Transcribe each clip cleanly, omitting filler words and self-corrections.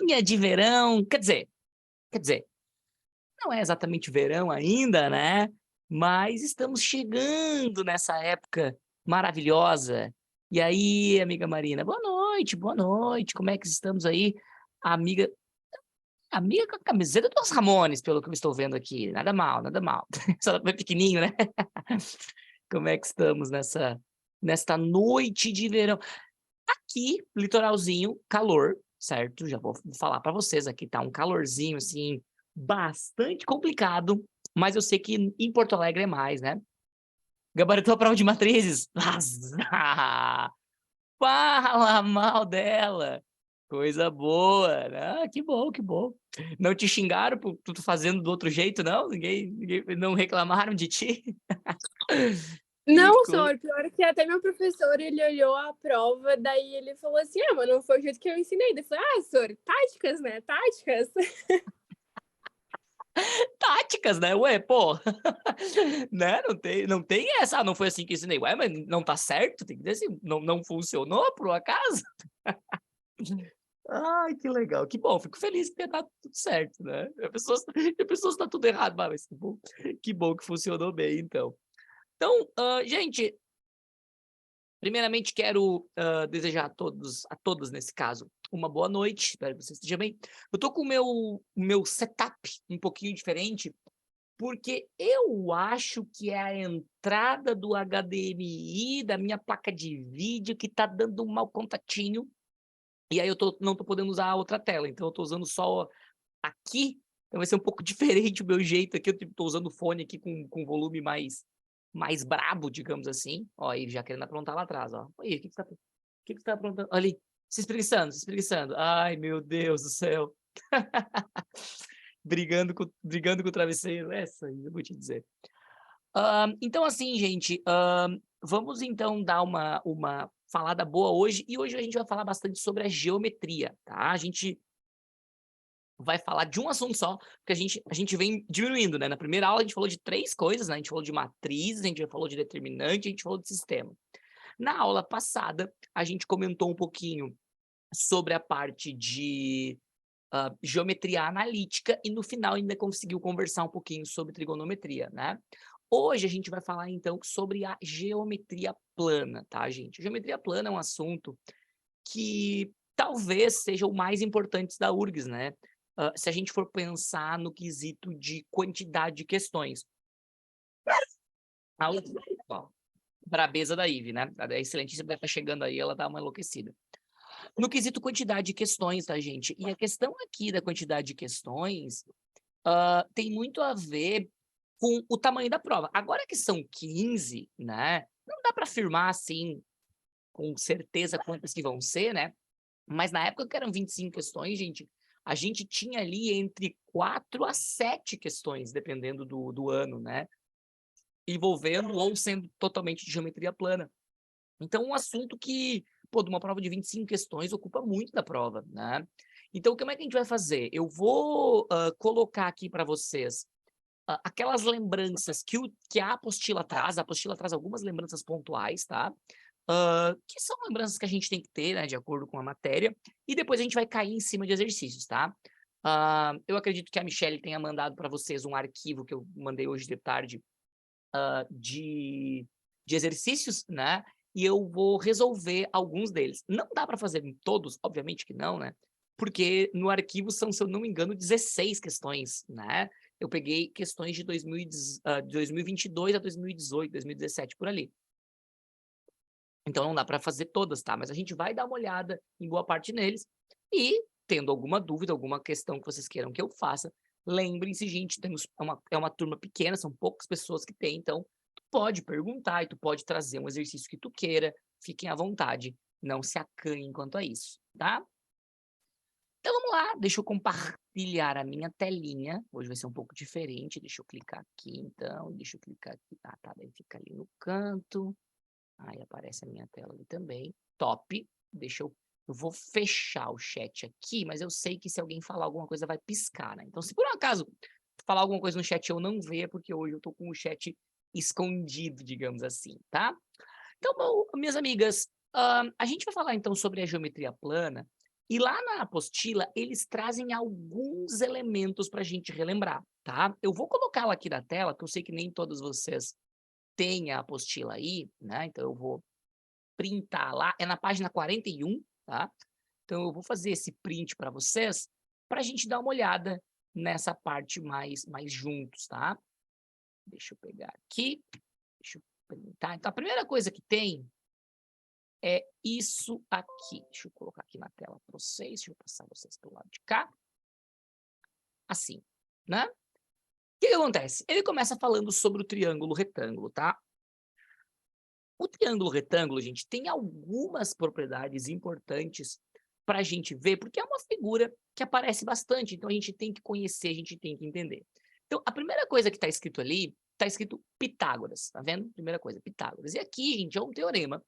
folguinha de verão, quer dizer, não é exatamente verão ainda, né, mas estamos chegando nessa época maravilhosa. E aí, amiga Marina, boa noite, como é que estamos aí? Amiga amiga com a camiseta dos Ramones, pelo que eu estou vendo aqui, nada mal, nada mal. Só é pequenininho, né. Como é que estamos nesta noite de verão? Aqui, litoralzinho, calor, certo? Já vou falar para vocês, aqui tá um calorzinho, assim, bastante complicado, mas eu sei que em Porto Alegre é mais, né. Gabaritou a prova de matrizes? Azar! Fala mal dela! Coisa boa, né. Ah, que bom, que bom. Não te xingaram por tu fazendo do outro jeito não? Ninguém não reclamaram de ti? Que Não, coi senhor, pior que até meu professor, ele olhou a prova, daí ele falou assim: "Ah, mas não foi o jeito que eu ensinei". Daí eu falei: "Ah, senhor, táticas, né, táticas". táticas, né, ué, pô, né, não tem essa: "Ah, não foi assim que ensinei", ué, mas não tá certo, tem que dizer assim: "Não funcionou por um acaso?". Ai, que legal, que bom, fico feliz que tenha dado tudo certo, né. A pessoa tá tudo errado, mas que bom que funcionou bem então. Então, gente, primeiramente quero, desejar a todos nesse caso, uma boa noite, espero que você esteja bem. Eu tô com o meu setup um pouquinho diferente, porque eu acho que é a entrada do HDMI da minha placa de vídeo que tá dando um mau contatinho, e aí eu não tô podendo usar a outra tela, então eu tô usando só aqui, então vai ser um pouco diferente o meu jeito aqui, eu tô usando o fone aqui com volume mais brabo, digamos assim. Ó, aí já querendo aprontar lá atrás, ó. Aí, o que que você tá aprontando? Olha ali, se espreguiçando. Ai, meu Deus do céu. Brigando com o travesseiro, essa aí eu vou te dizer. Então assim, gente, vamos então dar uma falada boa hoje, e hoje a gente vai falar bastante sobre a geometria, tá? A gente vai falar de um assunto só, porque a gente vem diminuindo, né, na primeira aula a gente falou de 3 coisas, né, a gente falou de matrizes, a gente já falou de determinante, a gente falou de sistema. Na aula passada, a gente comentou um pouquinho sobre a parte de, geometria analítica e no final ainda conseguiu conversar um pouquinho sobre trigonometria, né. Hoje a gente vai falar então sobre a geometria plana, tá, gente. Geometria plana é um assunto que talvez seja o mais importante da URGS, né. Se a gente for pensar no quesito de quantidade de questões. A u Ó, brabeza da Ive, né, a excelentíssima deve estar chegando aí, ela dá uma enlouquecida. No quesito quantidade de questões, tá, gente, e a questão aqui da quantidade de questões, tem muito a ver com o tamanho da prova. Agora que são 15, né, não dá para afirmar, assim, com certeza quantas que vão ser, né. Mas na época que eram 25 questões, gente, a gente tinha ali entre 4 a 7 questões, dependendo do ano, né, envolvendo ou sendo totalmente de geometria plana. Então um assunto que, pô, de uma prova de 25 questões ocupa muito da prova, né. Então como é que a gente vai fazer? Eu vou, colocar aqui para vocês, aquelas lembranças que a apostila traz algumas lembranças pontuais, tá. Que são lembranças que a gente tem que ter, né, de acordo com a matéria, e depois a gente vai cair em cima de exercícios, tá. Eu acredito que a Michelle tenha mandado para vocês um arquivo que eu mandei hoje de tarde, de exercícios, né, e eu vou resolver alguns deles. Não dá para fazer em todos, obviamente que não, né, porque no arquivo são, se eu não me engano, 16 questões, né. Eu peguei questões de 2022 a 2018, 2017, por ali. Então não dá para fazer todas, tá, mas a gente vai dar uma olhada em boa parte neles, e tendo alguma dúvida, alguma questão que vocês queiram que eu faça, lembrem-se, gente, temos é uma turma pequena, são poucas pessoas que tem, então tu pode perguntar e tu pode trazer um exercício que tu queira, fiquem à vontade, não se acanhem quanto a isso, tá. Então vamos lá, deixa eu compartilhar a minha telinha, hoje vai ser um pouco diferente, deixa eu clicar aqui então, deixa eu clicar aqui, tá, daí fica ali no canto. Aí aparece a minha tela ali também. Top. Eu vou fechar o chat aqui, mas eu sei que se alguém falar alguma coisa vai piscar, né. Então se por um acaso falar alguma coisa no chat e eu não ver, é porque hoje eu tô com o chat escondido, digamos assim, tá. Então bom, minhas amigas, a gente vai falar então sobre a geometria plana, E lá na apostila, eles trazem alguns elementos para a gente relembrar, tá? Eu vou colocá-la aqui na tela, porque eu sei que nem todos vocês têm a apostila aí, né? Então, eu vou printar lá. É na página 41, tá? Então, eu vou fazer esse print para vocês, para a gente dar uma olhada nessa parte mais juntos, tá? Deixa eu pegar aqui. Deixa eu printar. Então, a primeira coisa que tem é isso aqui. Deixa eu colocar aqui na tela para vocês. Deixa eu passar vocês pelo lado de cá. Assim, né? O que acontece? Ele começa falando sobre o triângulo retângulo, tá? O triângulo retângulo, gente, tem algumas propriedades importantes para a gente ver, porque é uma figura que aparece bastante, então a gente tem que conhecer, a gente tem que entender. Então, a primeira coisa que está escrito ali, está escrito Pitágoras, tá vendo? Primeira coisa, Pitágoras. E aqui, gente, é um teorema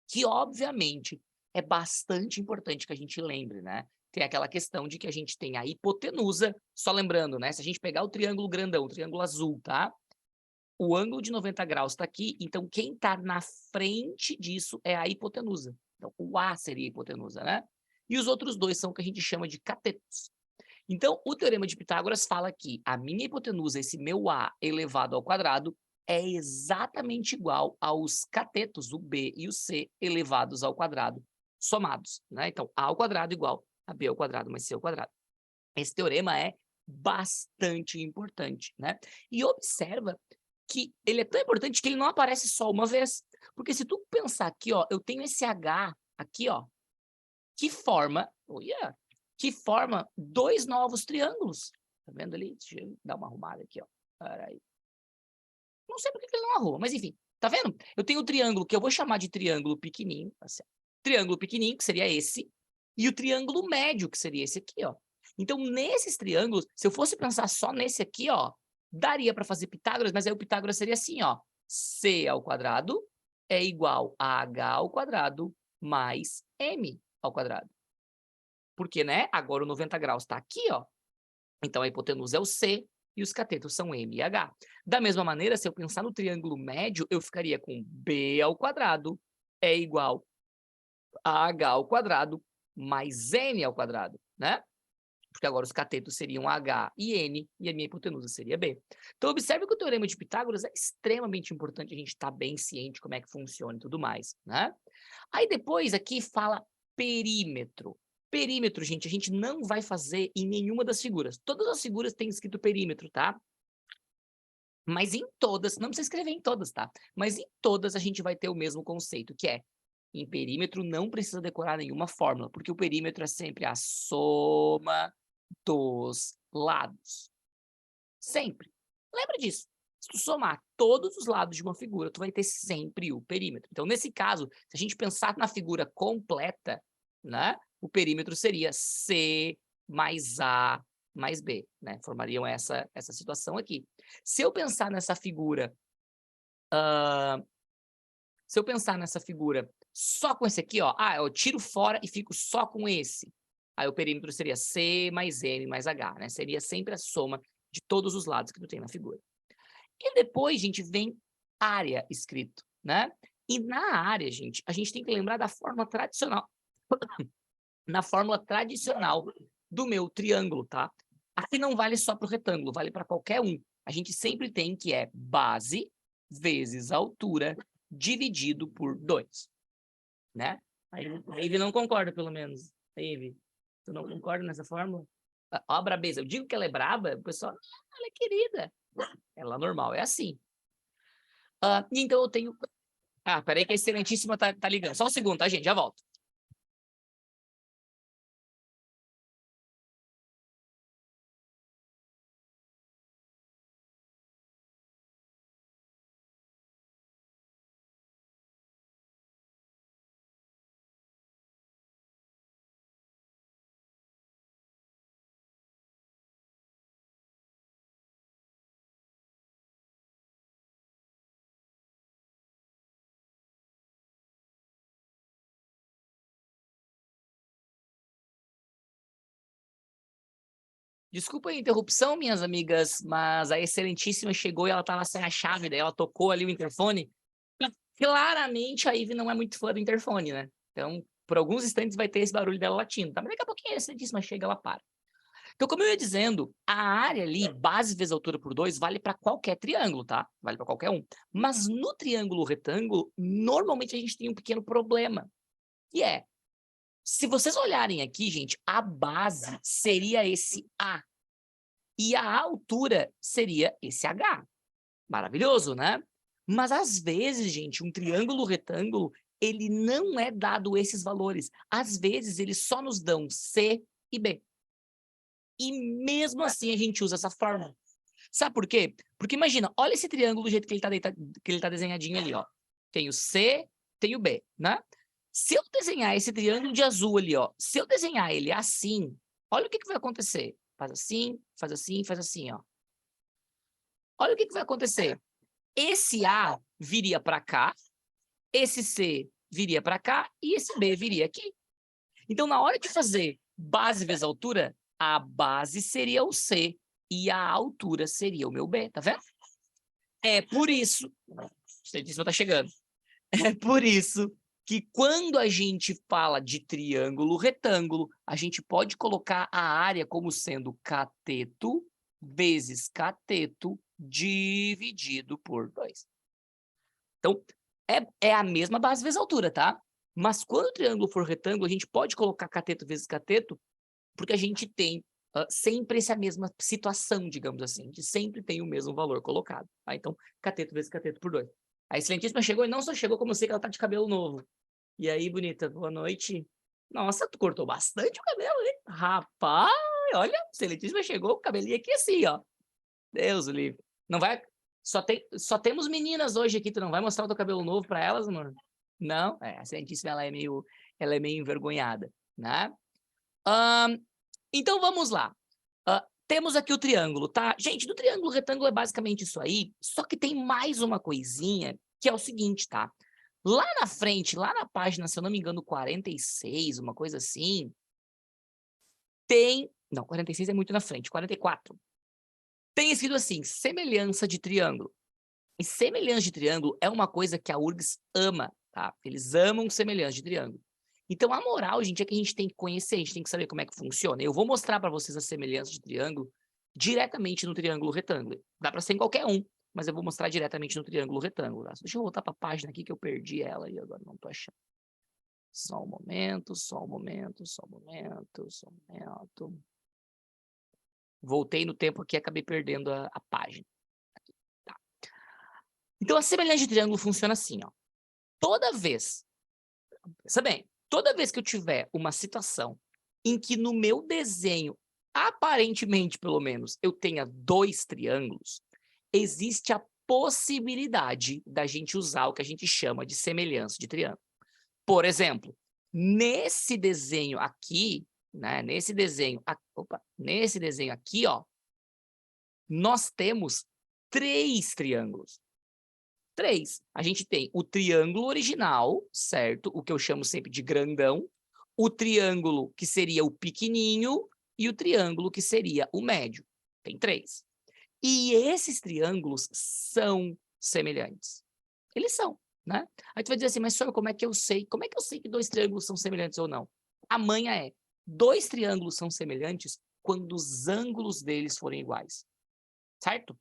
que, obviamente, é bastante importante que a gente lembre, né? Tem aquela questão de que a gente tem a hipotenusa, só lembrando, né? Se a gente pegar o triângulo grandão, o triângulo azul, tá? O ângulo de 90 graus está aqui, então quem está na frente disso é a hipotenusa. Então, o A seria a hipotenusa, né? E os outros dois são o que a gente chama de catetos. Então, o teorema de Pitágoras fala que a minha hipotenusa, esse meu A elevado ao quadrado, é exatamente igual aos catetos, o B e o C, elevados ao quadrado, somados, né? Então, A ao quadrado igual a B ao quadrado mais C ao quadrado. Esse teorema é bastante importante, né? E observa que ele é tão importante que ele não aparece só uma vez. Porque se tu pensar aqui, ó, eu tenho esse H aqui, ó, que forma, que forma dois novos triângulos. Tá vendo ali? Deixa eu dar uma arrumada aqui, ó. Peraí. Não sei por que ele não arruma, mas enfim. Tá vendo? Eu tenho um triângulo que eu vou chamar de triângulo pequenininho, tá certo? Triângulo pequenininho, que seria esse, e o triângulo médio, que seria esse aqui, ó. Então, nesses triângulos, se eu fosse pensar só nesse aqui, ó, daria para fazer Pitágoras, mas aí o Pitágoras seria assim, ó. C ao quadrado é igual a H ao quadrado mais M ao quadrado. Porque, né, agora o 90 graus está aqui, ó. Então, a hipotenusa é o C e os catetos são M e H. Da mesma maneira, se eu pensar no triângulo médio, eu ficaria com B ao quadrado é igual a H ao quadrado mais N ao quadrado, né? Porque agora os catetos seriam H e N, e a minha hipotenusa seria B. Então, observe que o teorema de Pitágoras é extremamente importante a gente estar bem ciente de como é que funciona e tudo mais, né? Aí depois aqui fala perímetro. Perímetro, gente, a gente não vai fazer em nenhuma das figuras. Todas as figuras têm escrito perímetro, tá? Mas em todas, não precisa escrever em todas, tá? Mas em todas a gente vai ter o mesmo conceito, que é, em perímetro não precisa decorar nenhuma fórmula, porque o perímetro é sempre a soma dos lados. Sempre. Lembra disso. Se tu somar todos os lados de uma figura, tu vai ter sempre o perímetro. Então, nesse caso, se a gente pensar na figura completa, né, o perímetro seria C mais A mais B, né? Formariam essa situação aqui. Se eu pensar nessa figura, só com esse aqui, ó, eu tiro fora e fico só com esse. Aí o perímetro seria C mais M mais H, né? Seria sempre a soma de todos os lados que tu tem na figura. E depois, gente, vem área escrito, né? E na área, gente, a gente tem que lembrar da forma tradicional. Na fórmula tradicional do meu triângulo, tá? Aqui não vale só para o retângulo, vale para qualquer um. A gente sempre tem que é base vezes altura dividido por 2, né? A Ivy não concorda, pelo menos. A Ivy, tu não concorda nessa fórmula? Ó, a brabeza. Eu digo que ela é braba, o pessoal, ela é querida. Ela normal, é assim. Então eu tenho... peraí que a excelentíssima tá ligando. Só um segundo, tá, gente? Já volto. Desculpa a interrupção, minhas amigas, mas a excelentíssima chegou e ela estava sem a chave, daí ela tocou ali o interfone. Claramente a Ivy não é muito fã do interfone, né? Então, Por alguns instantes vai ter esse barulho dela latindo, tá? Mas daqui a pouquinho a excelentíssima chega, ela para. Então, como eu ia dizendo, a área ali, base vezes altura por 2, vale para qualquer triângulo, tá? Vale para qualquer um. Mas no triângulo retângulo, normalmente a gente tem um pequeno problema. Que é, se vocês olharem aqui, gente, a base seria esse A. E a altura seria esse H. Maravilhoso, né? Mas às vezes, gente, um triângulo retângulo, ele não é dado esses valores. Às vezes, eles só nos dão C e B. E mesmo assim a gente usa essa fórmula. Sabe por quê? Porque imagina, olha esse triângulo do jeito que ele tá desenhadinho ali, ó. Tem o C, tem o B, né? Se eu desenhar esse triângulo de azul ali, ó, se eu desenhar ele assim, olha o que vai acontecer. Faz assim, faz assim, faz assim, ó. Olha o que vai acontecer. Esse A viria para cá, esse C viria para cá e esse B viria aqui. Então, na hora de fazer base vezes altura, a base seria o C e a altura seria o meu B, tá vendo? É por isso, o excelentíssimo tá chegando, é por isso que quando a gente fala de triângulo retângulo, a gente pode colocar a área como sendo cateto vezes cateto dividido por 2. Então, é a mesma base vezes altura, tá? Mas quando o triângulo for retângulo, a gente pode colocar cateto vezes cateto, porque a gente tem sempre essa mesma situação, digamos assim. A gente sempre tem o mesmo valor colocado. Tá? Então, cateto vezes cateto por 2. A excelentíssima chegou e não só chegou, como eu sei que ela tá de cabelo novo. E aí, bonita, boa noite. Nossa, tu cortou bastante o cabelo, hein? Rapaz, olha, a excelentíssima chegou com o cabelinho aqui assim, ó. Deus o livre. Não vai... Só temos meninas hoje aqui, tu não vai mostrar o teu cabelo novo para elas, mano? Não? A excelentíssima, ela é meio envergonhada, né? Então, vamos lá. Temos aqui o triângulo, tá? Gente, do triângulo retângulo é basicamente isso aí, só que tem mais uma coisinha, que é o seguinte, tá? Lá na frente, lá na página, se eu não me engano, 46, uma coisa assim, tem... Não, 46 é muito na frente, 44. Tem escrito assim, semelhança de triângulo. E semelhança de triângulo é uma coisa que a URGS ama, tá? Eles amam semelhança de triângulo. Então, a moral, gente, é que a gente tem que conhecer, a gente tem que saber como é que funciona. Eu vou mostrar para vocês a semelhança de triângulo diretamente no triângulo retângulo. Dá para ser em qualquer um, mas eu vou mostrar diretamente no triângulo retângulo. Tá? Deixa eu voltar para a página aqui que eu perdi ela e agora não estou achando. Só um momento, só um momento, só um momento, só um momento. Voltei no tempo aqui e acabei perdendo a página. Aqui, tá. Então, a semelhança de triângulo funciona assim, ó. Toda vez, pensa bem, toda vez que eu tiver uma situação em que no meu desenho, aparentemente pelo menos, eu tenha 2 triângulos, existe a possibilidade da gente usar o que a gente chama de semelhança de triângulo. Por exemplo, nesse desenho aqui, né, nesse desenho aqui, ó, nós temos 3 triângulos. 3. A gente tem o triângulo original, certo? O que eu chamo sempre de grandão, o triângulo que seria o pequenininho e o triângulo que seria o médio. Tem 3. E esses triângulos são semelhantes. Eles são, né? Aí tu vai dizer assim, mas senhor, como é que eu sei? Como é que eu sei que 2 triângulos são semelhantes ou não? A manha é, 2 triângulos são semelhantes quando os ângulos deles forem iguais, certo?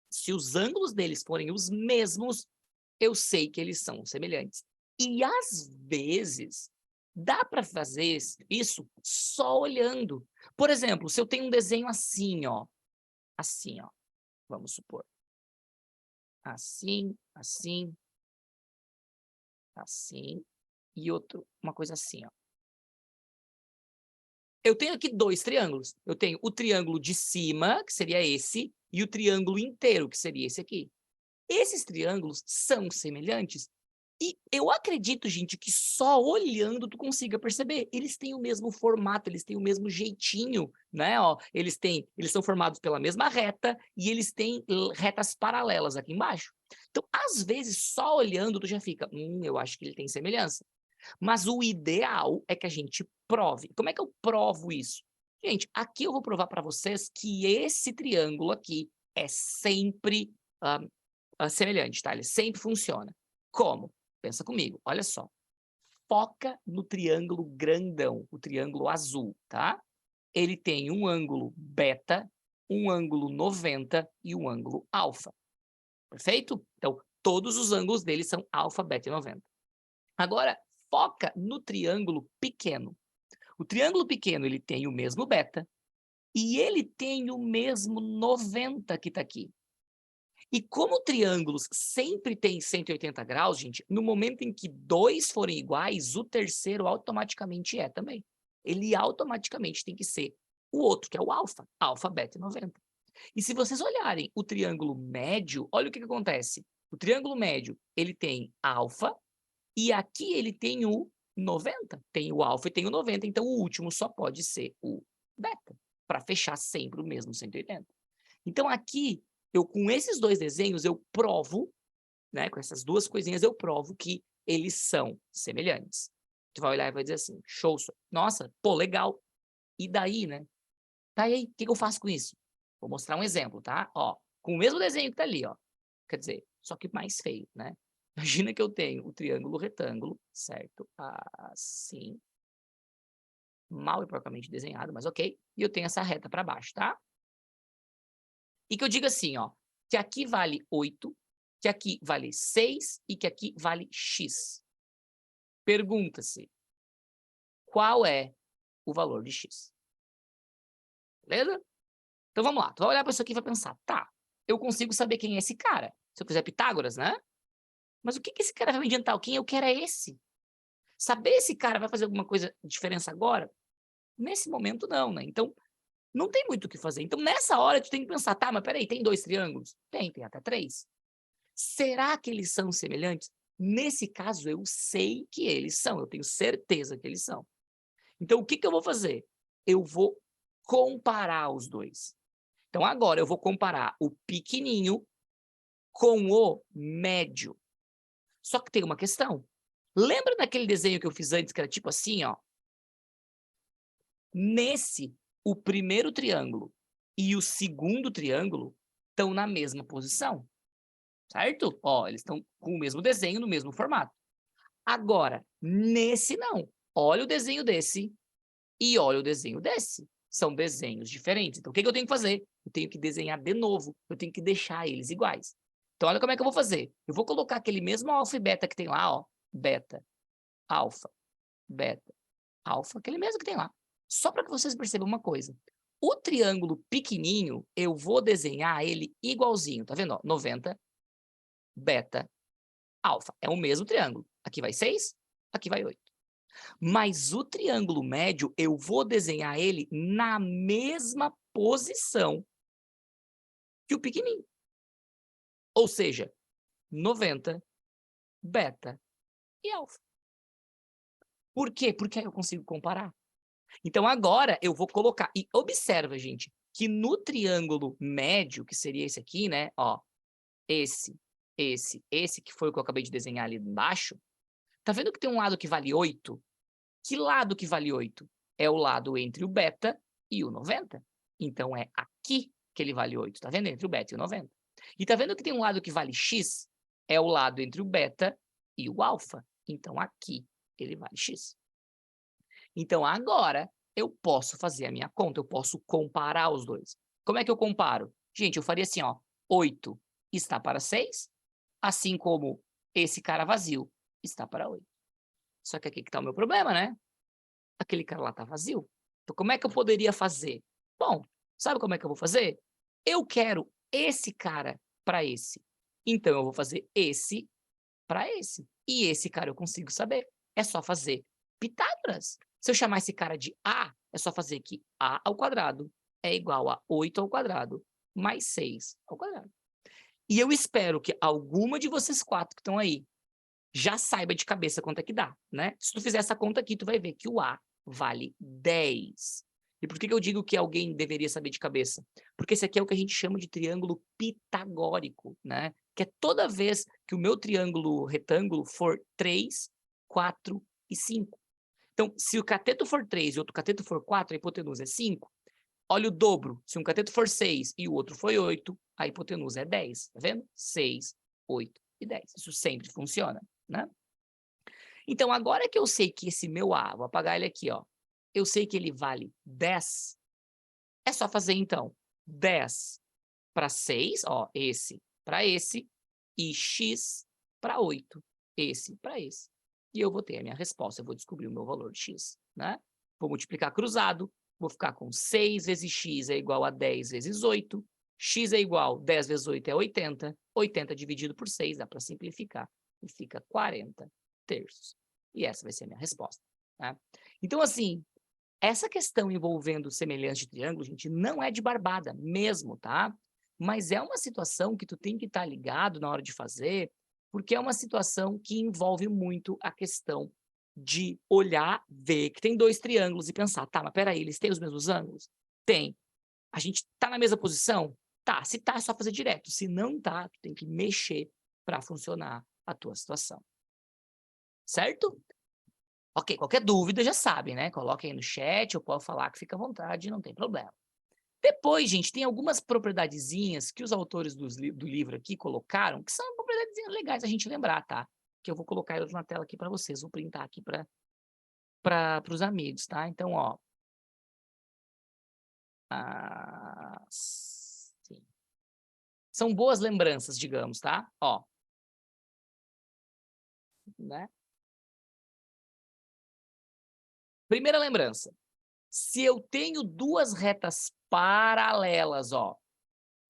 Se os ângulos deles forem os mesmos, eu sei que eles são semelhantes. E às vezes, dá para fazer isso só olhando. Por exemplo, se eu tenho um desenho assim, ó, vamos supor. Assim, assim, assim, e uma coisa assim, ó. Eu tenho aqui 2 triângulos. Eu tenho o triângulo de cima, que seria esse, e o triângulo inteiro, que seria esse aqui. Esses triângulos são semelhantes e eu acredito, gente, que só olhando tu consiga perceber. Eles têm o mesmo formato, eles têm o mesmo jeitinho, né? Ó, eles são formados pela mesma reta e eles têm retas paralelas aqui embaixo. Então, às vezes, só olhando tu já fica, eu acho que ele tem semelhança. Mas o ideal é que a gente prove. Como é que eu provo isso? Gente, aqui eu vou provar para vocês que esse triângulo aqui é sempre semelhante, tá? Ele sempre funciona. Como? Pensa comigo, olha só. foca no triângulo grandão, o triângulo azul, tá? Ele tem um ângulo beta, um ângulo 90 e um ângulo alfa. Perfeito? Então, todos os ângulos dele são alfa, beta e 90. Agora, foca no triângulo pequeno. O triângulo pequeno, ele tem o mesmo beta e ele tem o mesmo 90 que está aqui. E como triângulos sempre têm 180 graus, gente, no momento em que dois forem iguais, o terceiro automaticamente é também. Ele automaticamente tem que ser o outro, que é o alfa, alfa, beta e 90. E se vocês olharem o triângulo médio, olha o que acontece. O triângulo médio, ele tem alfa, e aqui ele tem o 90. Tem o alfa e tem o 90, então o último só pode ser o beta, para fechar sempre o mesmo 180. Então aqui, com esses dois desenhos, eu provo, né, com essas duas coisinhas, eu provo que eles são semelhantes. Tu vai olhar e vai dizer assim, show, nossa, pô, legal. E daí, né? Tá aí, o que eu faço com isso? Vou mostrar um exemplo, tá? Ó, com o mesmo desenho que tá ali, ó. Quer dizer, só que mais feio, né? Imagina que eu tenho o triângulo retângulo, certo? Assim. Mal e porcamente desenhado, mas ok. E eu tenho essa reta para baixo, tá? E que eu diga assim, ó, que aqui vale 8, que aqui vale 6 e que aqui vale x. Pergunta-se, qual é o valor de x? Beleza? Então vamos lá, tu vai olhar para isso aqui e vai pensar, tá, eu consigo saber quem é esse cara, se eu fizer Pitágoras, né? Mas o que esse cara vai me adiantar? Quem eu quero é esse. Saber esse cara vai fazer alguma coisa de diferença agora? Nesse momento não, né? Então, não tem muito o que fazer. Então, nessa hora, tu tem que pensar, tá, mas peraí, tem 2 triângulos? Tem até 3. Será que eles são semelhantes? Nesse caso, eu sei que eles são, eu tenho certeza que eles são. Então, o que eu vou fazer? Eu vou comparar os dois. Então, agora eu vou comparar o pequenininho com o médio. Só que tem uma questão. Lembra daquele desenho que eu fiz antes, que era tipo assim, ó? Nesse, o primeiro triângulo e o segundo triângulo estão na mesma posição, certo? Ó, eles estão com o mesmo desenho, no mesmo formato. Agora, nesse não. Olha o desenho desse e olha o desenho desse. São desenhos diferentes. Então, o que eu tenho que fazer? Eu tenho que desenhar de novo. Eu tenho que deixar eles iguais. Então, olha como é que eu vou fazer. Eu vou colocar aquele mesmo alfa e beta que tem lá, ó. Beta, alfa, beta, alfa, aquele mesmo que tem lá. Só para que vocês percebam uma coisa. O triângulo pequenininho, eu vou desenhar ele igualzinho. Tá vendo? Ó, 90, beta, alfa. É o mesmo triângulo. Aqui vai 6, aqui vai 8. Mas o triângulo médio, eu vou desenhar ele na mesma posição que o pequenininho. Ou seja, 90, beta e alfa. Por quê? Porque aí eu consigo comparar. Então, agora eu vou colocar... E observa, gente, que no triângulo médio, que seria esse aqui, né? Ó, esse, que foi o que eu acabei de desenhar ali embaixo. Tá vendo que tem um lado que vale 8? Que lado que vale 8? É o lado entre o beta e o 90. Então, é aqui que ele vale 8. Tá vendo? Entre o beta e o 90. E tá vendo que tem um lado que vale x? É o lado entre o beta e o alfa. Então, aqui ele vale x. Então, agora, eu posso fazer a minha conta. Eu posso comparar os dois. Como é que eu comparo? Gente, eu faria assim, ó. 8 está para 6, assim como esse cara vazio está para 8. Só que aqui que está o meu problema, né? Aquele cara lá está vazio. Então, como é que eu poderia fazer? Bom, sabe como é que eu vou fazer? Eu quero esse cara para esse. Então, eu vou fazer esse para esse. E esse cara eu consigo saber. É só fazer Pitágoras. Se eu chamar esse cara de A, é só fazer que A ao quadrado é igual a 8 ao quadrado mais 6 ao quadrado. E eu espero que alguma de vocês 4 que estão aí já saiba de cabeça quanto é que dá, né? Se tu fizer essa conta aqui, tu vai ver que o A vale 10. E por que eu digo que alguém deveria saber de cabeça? Porque esse aqui é o que a gente chama de triângulo pitagórico, né? Que é toda vez que o meu triângulo retângulo for 3, 4 e 5. Então, se o cateto for 3 e outro cateto for 4, a hipotenusa é 5. Olha o dobro. Se um cateto for 6 e o outro foi 8, a hipotenusa é 10. Tá vendo? 6, 8 e 10. Isso sempre funciona, né? Então, agora que eu sei que esse meu A, vou apagar ele aqui, ó, eu sei que ele vale 10, é só fazer, então, 10 para 6, ó, esse para esse, e x para 8, esse para esse. E eu vou ter a minha resposta, eu vou descobrir o meu valor de x, né? Vou multiplicar cruzado, vou ficar com 6 vezes x é igual a 10 vezes 8, x é igual, 10 vezes 8 é 80, 80 dividido por 6, dá para simplificar, e fica 40 terços. E essa vai ser a minha resposta, né? Então, assim, essa questão envolvendo semelhança de triângulo, gente, não é de barbada mesmo, tá? Mas é uma situação que tu tem que estar ligado na hora de fazer, porque é uma situação que envolve muito a questão de olhar, ver que tem 2 triângulos e pensar, tá, mas peraí, eles têm os mesmos ângulos? Tem. A gente tá na mesma posição? Tá. Se tá, é só fazer direto. Se não tá, tu tem que mexer para funcionar a tua situação. Certo? Ok, qualquer dúvida já sabe, né? Coloque aí no chat, eu posso falar que fica à vontade, não tem problema. Depois, gente, tem algumas propriedadezinhas que os autores do livro aqui colocaram, que são propriedadezinhas legais a gente lembrar, tá? Que eu vou colocar elas na tela aqui para vocês, vou printar aqui para os amigos, tá? Então, ó. Sim. São boas lembranças, digamos, tá? Ó. Né? Primeira lembrança. Se eu tenho 2 retas paralelas, ó,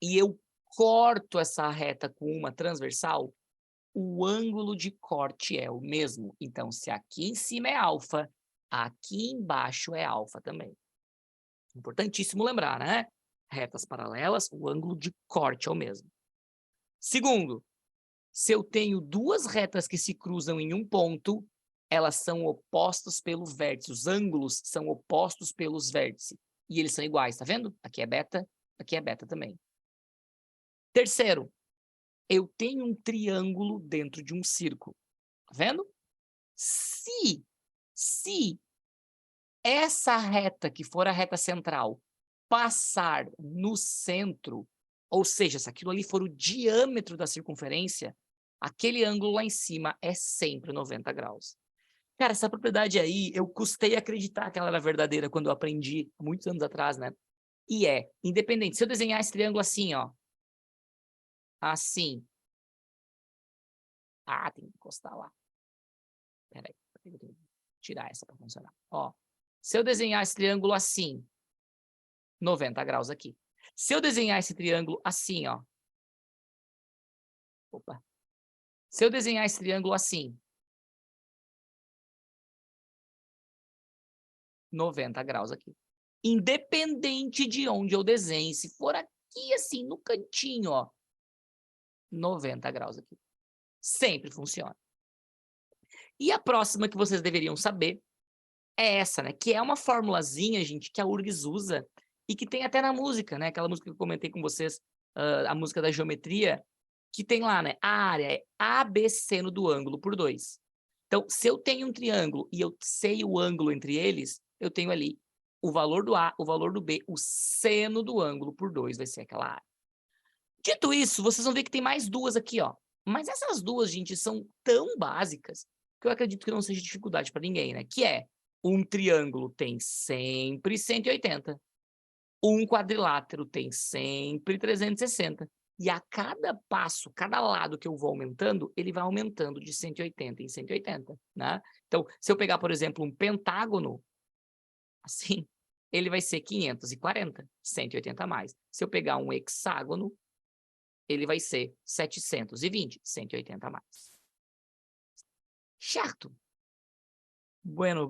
e eu corto essa reta com uma transversal, o ângulo de corte é o mesmo. Então, se aqui em cima é alfa, aqui embaixo é alfa também. Importantíssimo lembrar, né? Retas paralelas, o ângulo de corte é o mesmo. Segundo, se eu tenho 2 retas que se cruzam em um ponto, elas são opostas pelo vértice. Os ângulos são opostos pelos vértices. E eles são iguais, tá vendo? Aqui é beta também. Terceiro, eu tenho um triângulo dentro de um círculo. Tá vendo? Se essa reta, que for a reta central, passar no centro, ou seja, se aquilo ali for o diâmetro da circunferência, aquele ângulo lá em cima é sempre 90 graus. Cara, essa propriedade aí, eu custei acreditar que ela era verdadeira quando eu aprendi, muitos anos atrás, né? E é, independente, se eu desenhar esse triângulo assim, ó, assim. Ah, tem que encostar lá. Peraí, eu tenho que tirar essa para funcionar. Ó, se eu desenhar esse triângulo assim, 90 graus aqui. Se eu desenhar esse triângulo assim, ó. Opa. Se eu desenhar esse triângulo assim, 90 graus aqui. Independente de onde eu desenhe, se for aqui assim, no cantinho, ó, 90 graus aqui. Sempre funciona. E a próxima que vocês deveriam saber é essa, né? Que é uma formulazinha, gente, que a URGS usa e que tem até na música, né? Aquela música que eu comentei com vocês, a música da geometria, que tem lá, né? A área é AB seno do ângulo por 2. Então, se eu tenho um triângulo e eu sei o ângulo entre eles, eu tenho ali o valor do A, o valor do B, o seno do ângulo por 2 vai ser aquela área. Dito isso, vocês vão ver que tem mais 2 aqui, ó. Mas essas 2, gente, são tão básicas que eu acredito que não seja dificuldade para ninguém, né? Que é, um triângulo tem sempre 180. Um quadrilátero tem sempre 360. E a cada passo, cada lado que eu vou aumentando, ele vai aumentando de 180 em 180, né? Então, se eu pegar, por exemplo, um pentágono, assim, ele vai ser 540, 180 a mais. Se eu pegar um hexágono, ele vai ser 720, 180 a mais. Certo? Bueno.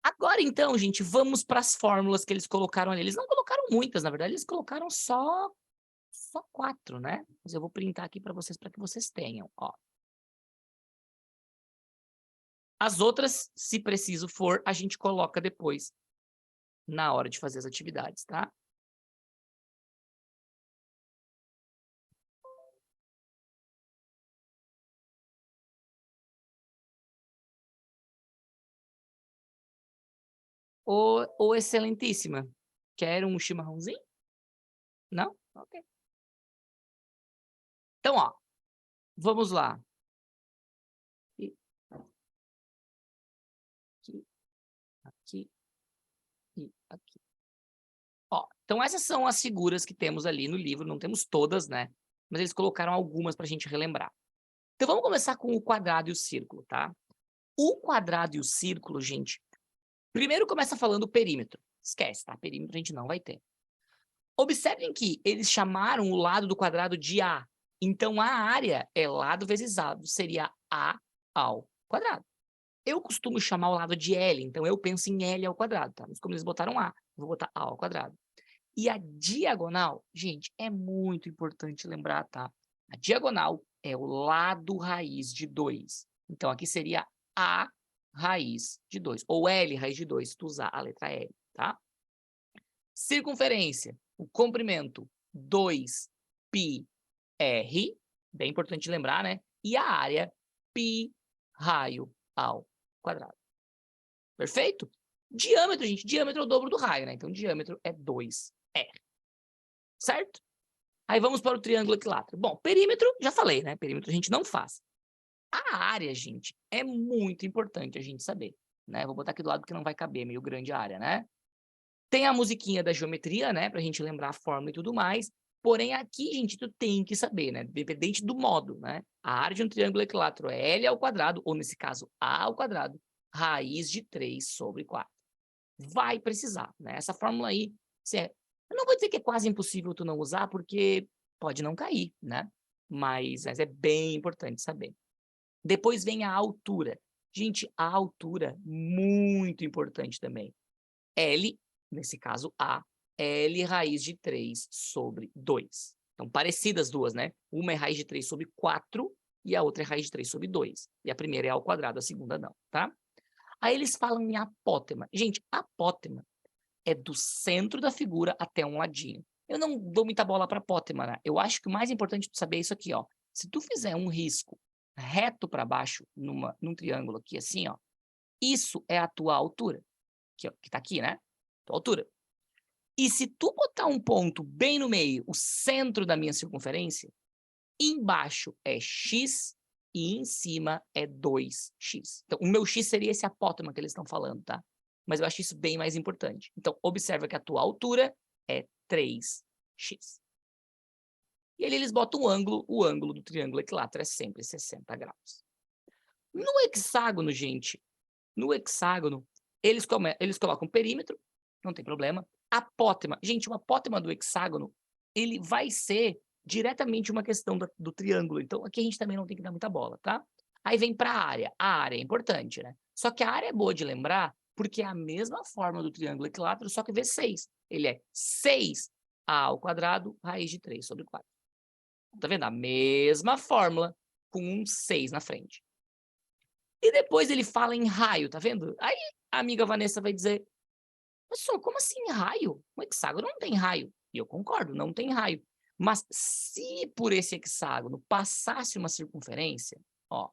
Agora, então, gente, vamos para as fórmulas que eles colocaram ali. Eles não colocaram muitas, na verdade, eles colocaram só 4, né? Mas eu vou printar aqui para que vocês tenham, ó. As outras, se preciso for, a gente coloca depois, na hora de fazer as atividades, tá? Ô, excelentíssima, quer um chimarrãozinho? Não? Ok. Então, ó, vamos lá. e aqui. Ó, então essas são as figuras que temos ali no livro, não temos todas, né? Mas eles colocaram algumas para a gente relembrar. Então vamos começar com o quadrado e o círculo, tá? O quadrado e o círculo, gente, primeiro começa falando o perímetro. Esquece, tá? Perímetro a gente não vai ter. Observem que eles chamaram o lado do quadrado de A. Então, a área é lado vezes lado, seria A ao quadrado. Eu costumo chamar o lado de L, então eu penso em L ao quadrado, tá? Mas como eles botaram A, eu vou botar A ao quadrado. E a diagonal, gente, é muito importante lembrar, tá? A diagonal é o lado raiz de 2. Então, aqui seria A raiz de 2, ou L raiz de 2, se tu usar a letra L, tá? Circunferência, o comprimento 2πr, bem importante lembrar, né? E a área π raio ao quadrado. Perfeito? Diâmetro, gente, diâmetro é o dobro do raio, né? Então, diâmetro é 2r. Certo? Aí vamos para o triângulo equilátero. Bom, perímetro, já falei, né? Perímetro a gente não faz. A área, gente, é muito importante a gente saber, né? Vou botar aqui do lado porque não vai caber, meio grande a área, né? Tem a musiquinha da geometria, né? Pra gente lembrar a forma e tudo mais. Porém, aqui, gente, tu tem que saber, né? Dependente do modo, né? A área de um triângulo equilátero é L ao quadrado, ou nesse caso, A ao quadrado, raiz de 3 sobre 4. Vai precisar, né? Essa fórmula aí, eu não vou dizer que é quase impossível tu não usar, porque pode não cair, né? Mas é bem importante saber. Depois vem a altura. Gente, a altura, muito importante também. L, nesse caso A, L raiz de 3 sobre 2. Então, parecidas as duas, né? Uma é raiz de 3 sobre 4 e a outra é raiz de 3 sobre 2. E a primeira é ao quadrado, a segunda não, tá? Aí eles falam em apótema. Gente, apótema é do centro da figura até um ladinho. Eu não dou muita bola para apótema, né? Eu acho que o mais importante de saber é isso aqui, ó. Se tu fizer um risco reto para baixo num triângulo aqui, assim, ó, isso é a tua altura, que tá aqui, né? Tua altura. E se tu botar um ponto bem no meio, o centro da minha circunferência, embaixo é x e em cima é 2x. Então, o meu x seria esse apótema que eles estão falando, tá? Mas eu acho isso bem mais importante. Então, observa que a tua altura é 3x. E ali eles botam o ângulo do triângulo equilátero é sempre 60 graus. No hexágono, gente, no hexágono, eles colocam perímetro, não tem problema. Apótema, gente, o apótema do hexágono, ele vai ser diretamente uma questão do triângulo. Então, aqui a gente também não tem que dar muita bola, tá? Aí vem para a área. A área é importante, né? Só que a área é boa de lembrar, porque é a mesma forma do triângulo equilátero, só que vezes 6. Ele é 6a ao quadrado, raiz de 3 sobre 4. Tá vendo? A mesma fórmula com um 6 na frente. E depois ele fala em raio, tá vendo? Aí a amiga Vanessa vai dizer, pessoal, como assim raio? O hexágono não tem raio. E eu concordo, não tem raio. Mas se por esse hexágono passasse uma circunferência, ó,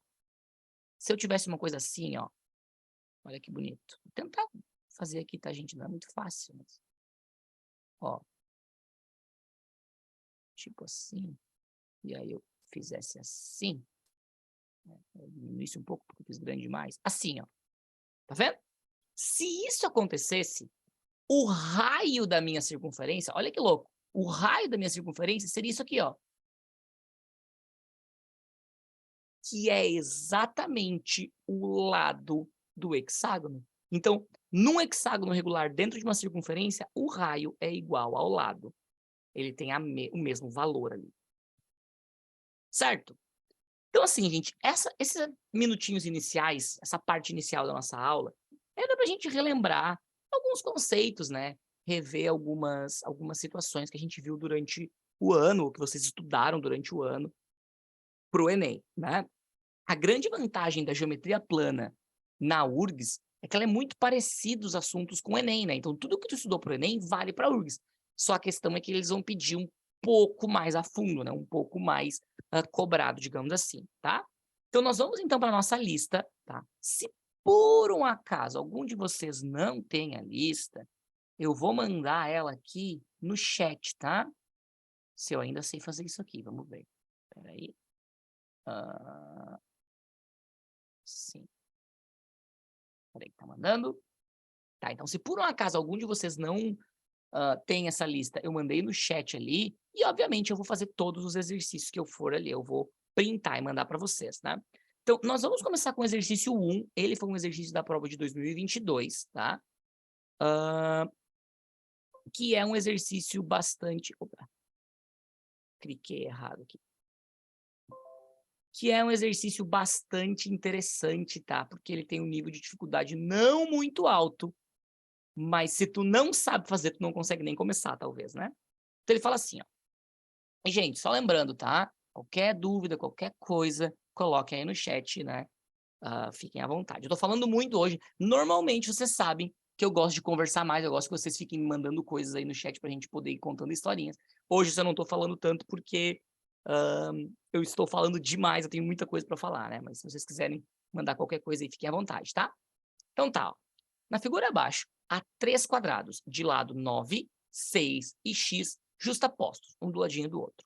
se eu tivesse uma coisa assim, ó, olha que bonito. Vou tentar fazer aqui, tá, gente? Não é muito fácil, mas, ó, tipo assim, e aí eu fizesse assim, né? Eu diminuísse um pouco porque eu fiz grande demais, assim, ó, tá vendo? Se isso acontecesse, o raio da minha circunferência, olha que louco, o raio da minha circunferência seria isso aqui, ó. Que é exatamente o lado do hexágono. Então, num hexágono regular dentro de uma circunferência, o raio é igual ao lado. Ele tem o mesmo valor ali. Certo? Então, assim, gente, esses minutinhos iniciais, essa parte inicial da nossa aula, era para a gente relembrar alguns conceitos, né? Rever algumas situações que a gente viu durante o ano, ou que vocês estudaram durante o ano, para o Enem, né? A grande vantagem da geometria plana na URGS é que ela é muito parecida os assuntos com o Enem, né? Então, tudo que tu estudou para o Enem vale para a URGS. Só a questão é que eles vão pedir um pouco mais a fundo, né? Um pouco mais cobrado, digamos assim, tá? Então, nós vamos então para a nossa lista, tá? Se por um acaso algum de vocês não tem a lista, eu vou mandar ela aqui no chat, tá? Se eu ainda sei fazer isso aqui, vamos ver. Espera aí. Sim. Peraí, tá mandando? Tá, então se por um acaso algum de vocês não tem essa lista, eu mandei no chat ali, e obviamente eu vou fazer todos os exercícios que eu for ali, eu vou printar e mandar para vocês, né? Então, nós vamos começar com o exercício 1, ele foi um exercício da prova de 2022, tá? Que é um exercício bastante... Opa, cliquei errado aqui. Que é um exercício bastante interessante, tá? Porque ele tem um nível de dificuldade não muito alto, mas se tu não sabe fazer, tu não consegue nem começar, talvez, né? Então ele fala assim, ó. E, gente, só lembrando, tá? Qualquer dúvida, qualquer coisa, coloque aí no chat, né? Fiquem à vontade. Eu tô falando muito hoje. Normalmente, vocês sabem que eu gosto de conversar mais, eu gosto que vocês fiquem me mandando coisas aí no chat pra gente poder ir contando historinhas. Hoje eu não tô falando tanto porque eu estou falando demais, eu tenho muita coisa pra falar, né? Mas se vocês quiserem mandar qualquer coisa aí, fiquem à vontade, tá? Então tá, ó. Na figura abaixo, há 3 quadrados, de lado 9, 6 e x justapostos, um do ladinho do outro.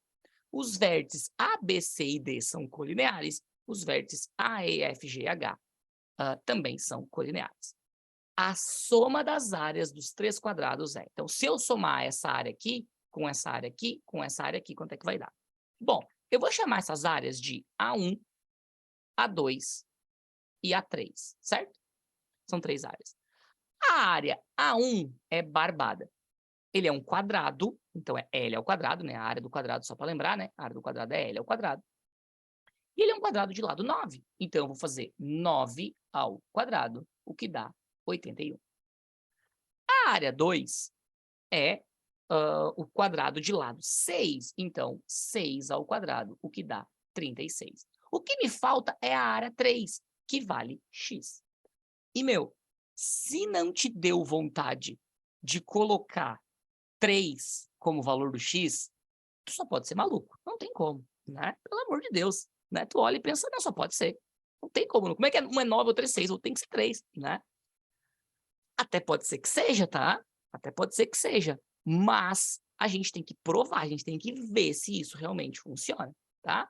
Os vértices A, B, C e D são colineares, os vértices A, E, F, G e H também são colineares. A soma das áreas dos 3 quadrados é... Então, se eu somar essa área aqui, com essa área aqui, com essa área aqui, quanto é que vai dar? Bom, eu vou chamar essas áreas de A1, A2 e A3, certo? São 3 áreas. A área A1 é barbada. Ele é um quadrado, então é L ao quadrado, né? A área do quadrado, só para lembrar, né? A área do quadrado é L ao quadrado. E ele é um quadrado de lado 9. Então, eu vou fazer 9 ao quadrado, o que dá 81. A área 2 é o quadrado de lado 6. Então, 6 ao quadrado, o que dá 36. O que me falta é a área 3, que vale x. E, meu, se não te deu vontade de colocar 3 como valor do x, tu só pode ser maluco. Não tem como, né? Pelo amor de Deus, né? Tu olha e pensa, não, só pode ser. Não tem como. Como é que um é 9 ou 3 6? Ou tem que ser 3, né? Até pode ser que seja, tá? Até pode ser que seja. Mas a gente tem que provar, a gente tem que ver se isso realmente funciona, tá?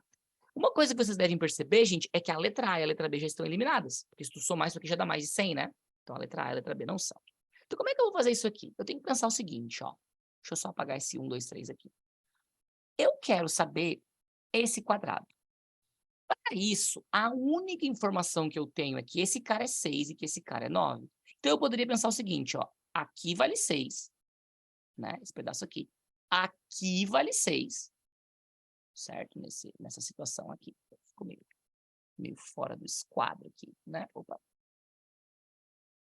Uma coisa que vocês devem perceber, gente, é que a letra A e a letra B já estão eliminadas. Porque se tu somar isso aqui já dá mais de 100, né? Então a letra A e a letra B não são. Então como é que eu vou fazer isso aqui? Eu tenho que pensar o seguinte, ó. Deixa eu só apagar esse 1, 2, 3 aqui. Eu quero saber esse quadrado. Para isso, a única informação que eu tenho é que esse cara é 6 e que esse cara é 9. Então, eu poderia pensar o seguinte, ó. Aqui vale 6, né? Esse pedaço aqui. Aqui vale 6, certo? Nessa situação aqui. Ficou meio fora do esquadro aqui, né? Opa.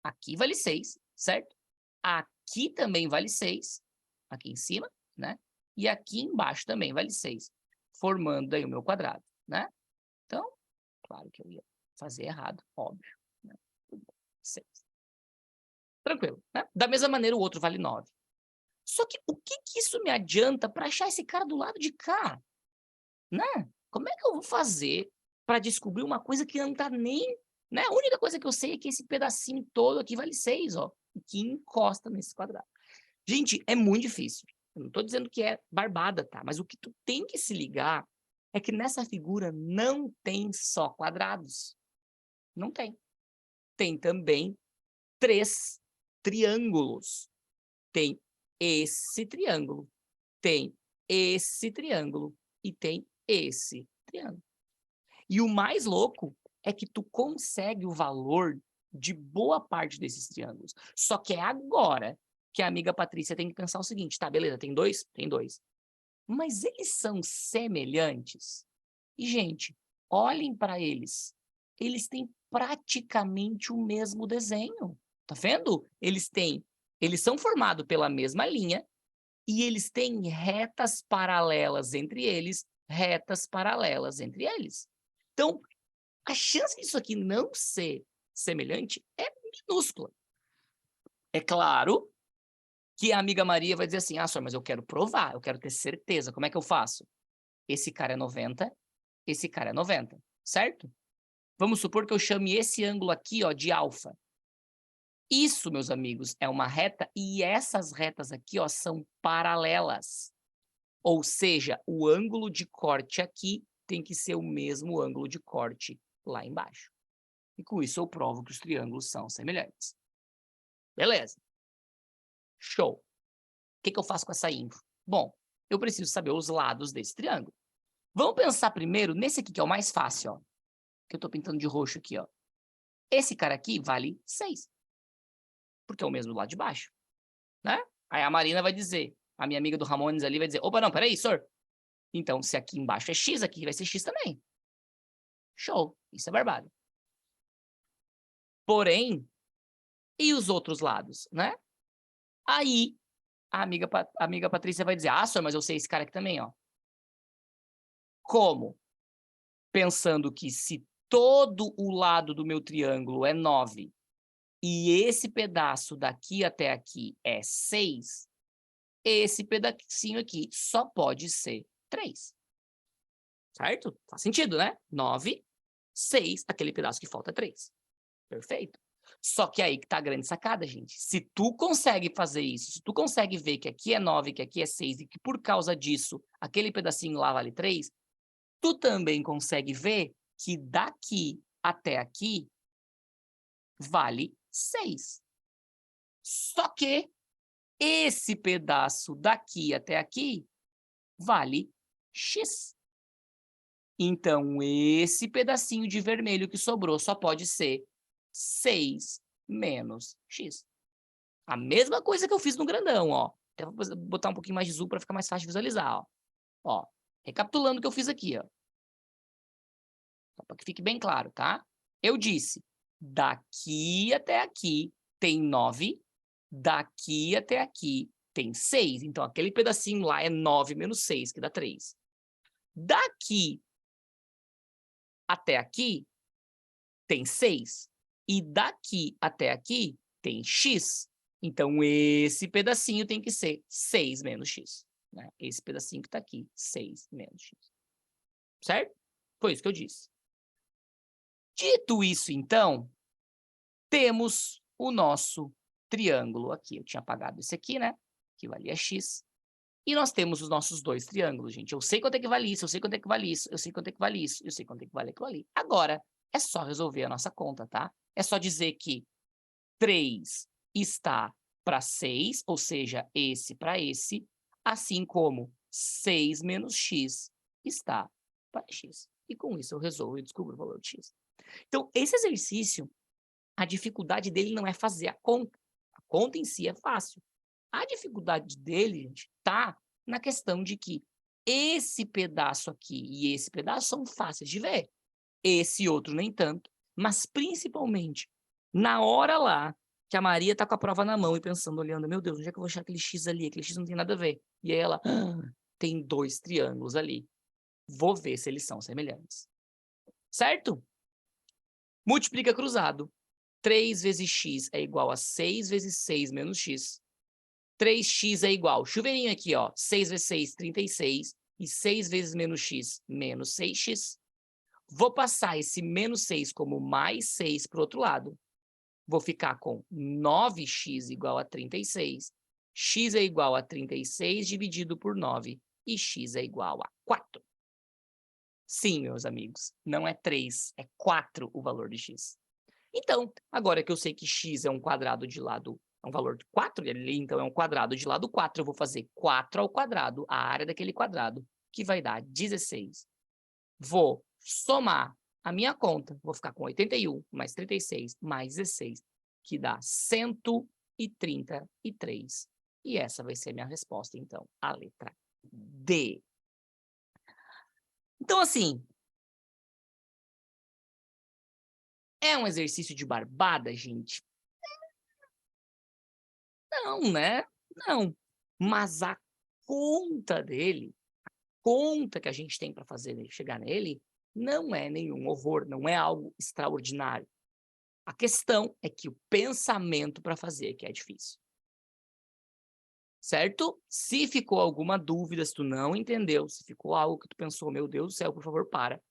Aqui vale 6, certo? Aqui também vale 6, aqui em cima, né? E aqui embaixo também vale 6, formando aí o meu quadrado, né? Então, claro que eu ia fazer errado, óbvio, né? 6. Tranquilo, né? Da mesma maneira, o outro vale 9. Só que o que isso me adianta para achar esse cara do lado de cá? Né? Como é que eu vou fazer para descobrir uma coisa que não tá nem... Né? A única coisa que eu sei é que esse pedacinho todo aqui vale 6, ó. E que encosta nesse quadrado. Gente, é muito difícil. Eu não tô dizendo que é barbada, tá? Mas o que tu tem que se ligar é que nessa figura não tem só quadrados. Não tem. Tem também 3 triângulos. Tem esse triângulo, tem esse triângulo e tem esse triângulo. E o mais louco é que tu consegue o valor de boa parte desses triângulos. Só que é agora que a amiga Patrícia tem que pensar o seguinte, tá, beleza, tem 2? Tem 2. Mas eles são semelhantes? E, gente, olhem para eles. Eles têm praticamente o mesmo desenho. Tá vendo? Eles são formados pela mesma linha e eles têm retas paralelas entre eles, retas paralelas entre eles. Então, a chance disso aqui não ser semelhante é minúscula. É claro que a amiga Maria vai dizer assim, ah, senhor, mas eu quero provar, eu quero ter certeza. Como é que eu faço? Esse cara é 90, esse cara é 90, certo? Vamos supor que eu chame esse ângulo aqui, ó, de alfa. Isso, meus amigos, é uma reta e essas retas aqui, ó, são paralelas. Ou seja, o ângulo de corte aqui tem que ser o mesmo ângulo de corte lá embaixo. E com isso eu provo que os triângulos são semelhantes. Beleza. Show. O que eu faço com essa info? Bom, eu preciso saber os lados desse triângulo. Vamos pensar primeiro nesse aqui, que é o mais fácil, ó. Que eu tô pintando de roxo aqui, ó. Esse cara aqui vale 6. Porque é o mesmo do lado de baixo, né? Aí a Marina vai dizer, a minha amiga do Ramones ali vai dizer, opa, não, peraí, senhor. Então, se aqui embaixo é X, aqui vai ser X também. Show. Isso é barbado. Porém, e os outros lados, né? Aí, a amiga Patrícia vai dizer, senhor, mas eu sei esse cara aqui também, ó. Como? Pensando que se todo o lado do meu triângulo é 9 e esse pedaço daqui até aqui é 6, esse pedacinho aqui só pode ser 3. Certo? Faz sentido, né? 9, 6, aquele pedaço que falta é 3. Perfeito? Só que aí que tá a grande sacada, gente. Se tu consegue fazer isso, se tu consegue ver que aqui é 9, que aqui é 6 e que por causa disso aquele pedacinho lá vale 3, tu também consegue ver que daqui até aqui vale 6. Só que esse pedaço daqui até aqui vale X. Então, esse pedacinho de vermelho que sobrou só pode ser 6 menos X. A mesma coisa que eu fiz no grandão, ó. Até vou botar um pouquinho mais de zoom para ficar mais fácil de visualizar, ó. Ó, recapitulando o que eu fiz aqui, ó. Para que fique bem claro, tá? Eu disse, daqui até aqui tem 9, daqui até aqui tem 6. Então, aquele pedacinho lá é 9 menos 6, que dá 3. Daqui até aqui tem 6. E daqui até aqui tem X. Então, esse pedacinho tem que ser 6 menos X. Né? Esse pedacinho que está aqui, 6 menos X. Certo? Foi isso que eu disse. Dito isso, então, temos o nosso triângulo aqui. Eu tinha apagado esse aqui, né? Que valia X. E nós temos os nossos dois triângulos, gente. Eu sei quanto é que vale isso, eu sei quanto é que vale isso, eu sei quanto é que vale isso, eu sei quanto é que vale aquilo ali. Agora, é só resolver a nossa conta, tá? É só dizer que 3 está para 6, ou seja, esse para esse, assim como 6 menos x está para x. E com isso eu resolvo e descubro o valor de x. Então, esse exercício, a dificuldade dele não é fazer a conta. A conta em si é fácil. A dificuldade dele, gente, tá na questão de que esse pedaço aqui e esse pedaço são fáceis de ver. Esse outro nem tanto, mas principalmente na hora lá que a Maria tá com a prova na mão e pensando, olhando, meu Deus, onde é que eu vou achar aquele X ali? Aquele X não tem nada a ver. E aí ela, tem 2 triângulos ali. Vou ver se eles são semelhantes. Certo? Multiplica cruzado. 3 vezes x é igual a 6 vezes 6 menos x. 3x é igual, chuveirinho aqui, ó, 6 vezes 6, 36, e 6 vezes menos x, menos 6x. Vou passar esse menos 6 como mais 6 para o outro lado. Vou ficar com 9x igual a 36. X é igual a 36 dividido por 9, e x é igual a 4. Sim, meus amigos, não é 3, é 4 o valor de x. Então, agora que eu sei que x é um quadrado de lado, é um valor de 4, ali então é um quadrado de lado 4, eu vou fazer 4 ao quadrado, a área daquele quadrado, que vai dar 16. Vou somar a minha conta, vou ficar com 81 mais 36 mais 16, que dá 133. E essa vai ser a minha resposta, então, a letra D. Então, assim, é um exercício de barbada, gente? Não, né? Não. Mas a conta dele, a conta que a gente tem para fazer chegar nele, não é nenhum horror, não é algo extraordinário. A questão é que o pensamento para fazer que é difícil. Certo? Se ficou alguma dúvida, se tu não entendeu, se ficou algo que tu pensou, meu Deus do céu, por favor, para.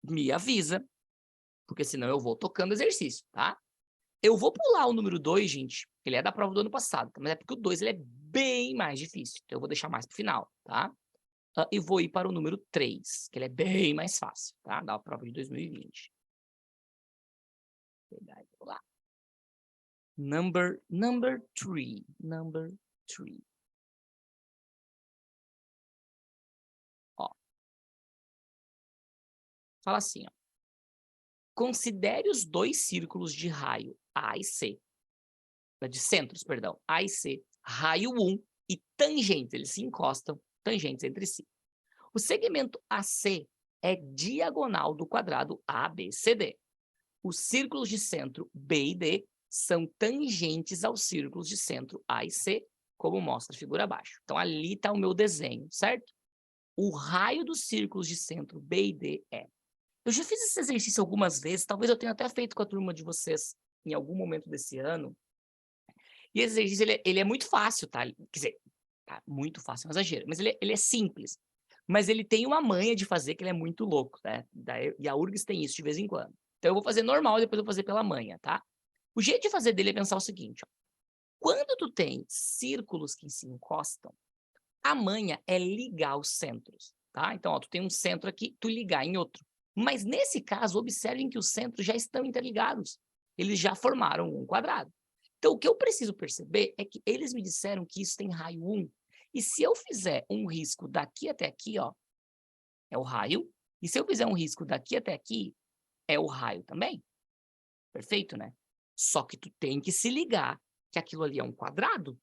Me avisa, porque senão eu vou tocando exercício, tá? Eu vou pular o número 2, gente, ele é da prova do ano passado, mas é porque o 2 ele é bem mais difícil, então eu vou deixar mais para o final, tá? E vou ir para o número 3, que ele é bem mais fácil, tá? Da prova de 2020. Vou lá. Number 3. Number 3. Ó. Fala assim, ó. Considere os dois círculos de raio A e C. De centros, perdão. A e C. Raio 1 e tangentes. Eles se encostam, tangentes entre si. O segmento AC é diagonal do quadrado ABCD. Os círculos de centro B e D são tangentes aos círculos de centro A e C, como mostra a figura abaixo. Então, ali está o meu desenho, certo? O raio dos círculos de centro B e D é... Eu já fiz esse exercício algumas vezes, talvez eu tenha até feito com a turma de vocês em algum momento desse ano. E esse exercício, ele é muito fácil, tá? Quer dizer, tá muito fácil, é um exagero, mas ele é simples. Mas ele tem uma manha de fazer que ele é muito louco, né? E a URGS tem isso de vez em quando. Então, eu vou fazer normal e depois eu vou fazer pela manha, tá? O jeito de fazer dele é pensar o seguinte, ó. Quando tu tem círculos que se encostam, a manha é ligar os centros, tá? Então, ó, tu tem um centro aqui, tu ligar em outro. Mas, nesse caso, observem que os centros já estão interligados. Eles já formaram um quadrado. Então, o que eu preciso perceber é que eles me disseram que isso tem raio 1. E se eu fizer um risco daqui até aqui, ó, é o raio. E se eu fizer um risco daqui até aqui, é o raio também. Perfeito, né? Só que tu tem que se ligar que aquilo ali é um quadrado.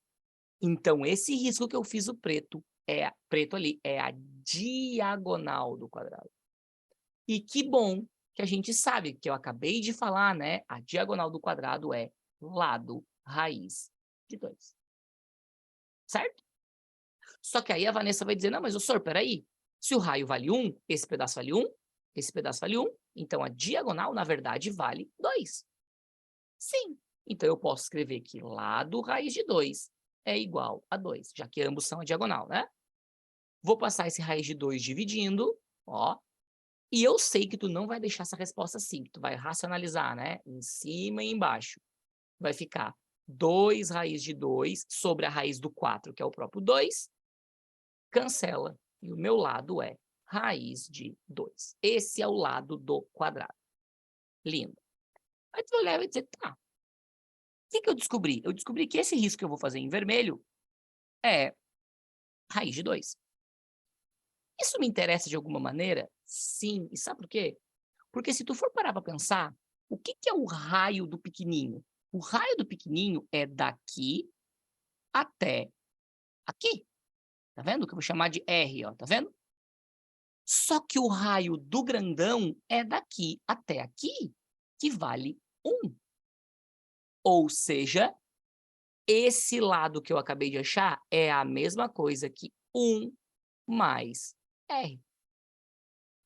Então, esse risco que eu fiz o preto ali, é a diagonal do quadrado. E que bom que a gente sabe, que eu acabei de falar, né? A diagonal do quadrado é lado raiz de 2. Certo? Só que aí a Vanessa vai dizer, não, mas o senhor, peraí, se o raio vale 1, esse pedaço vale 1, esse pedaço vale 1, então a diagonal, na verdade, vale 2. Sim. Então, eu posso escrever que lado raiz de 2 é igual a 2, já que ambos são a diagonal, né? Vou passar esse raiz de 2 dividindo, ó, e eu sei que tu não vai deixar essa resposta assim, tu vai racionalizar, né? Em cima e embaixo. Vai ficar 2 raiz de 2 sobre a raiz do 4, que é o próprio 2, cancela. E o meu lado é raiz de 2. Esse é o lado do quadrado. Lindo. Aí tu vai olhar e vai dizer, tá. O que eu descobri? Eu descobri que esse risco que eu vou fazer em vermelho é raiz de 2. Isso me interessa de alguma maneira? Sim. E sabe por quê? Porque se tu for parar para pensar, o que é o raio do pequenininho? O raio do pequenininho é daqui até aqui. Tá vendo? Que eu vou chamar de R, ó. Tá vendo? Só que o raio do grandão é daqui até aqui, que vale 1. Ou seja, esse lado que eu acabei de achar é a mesma coisa que 1 mais R.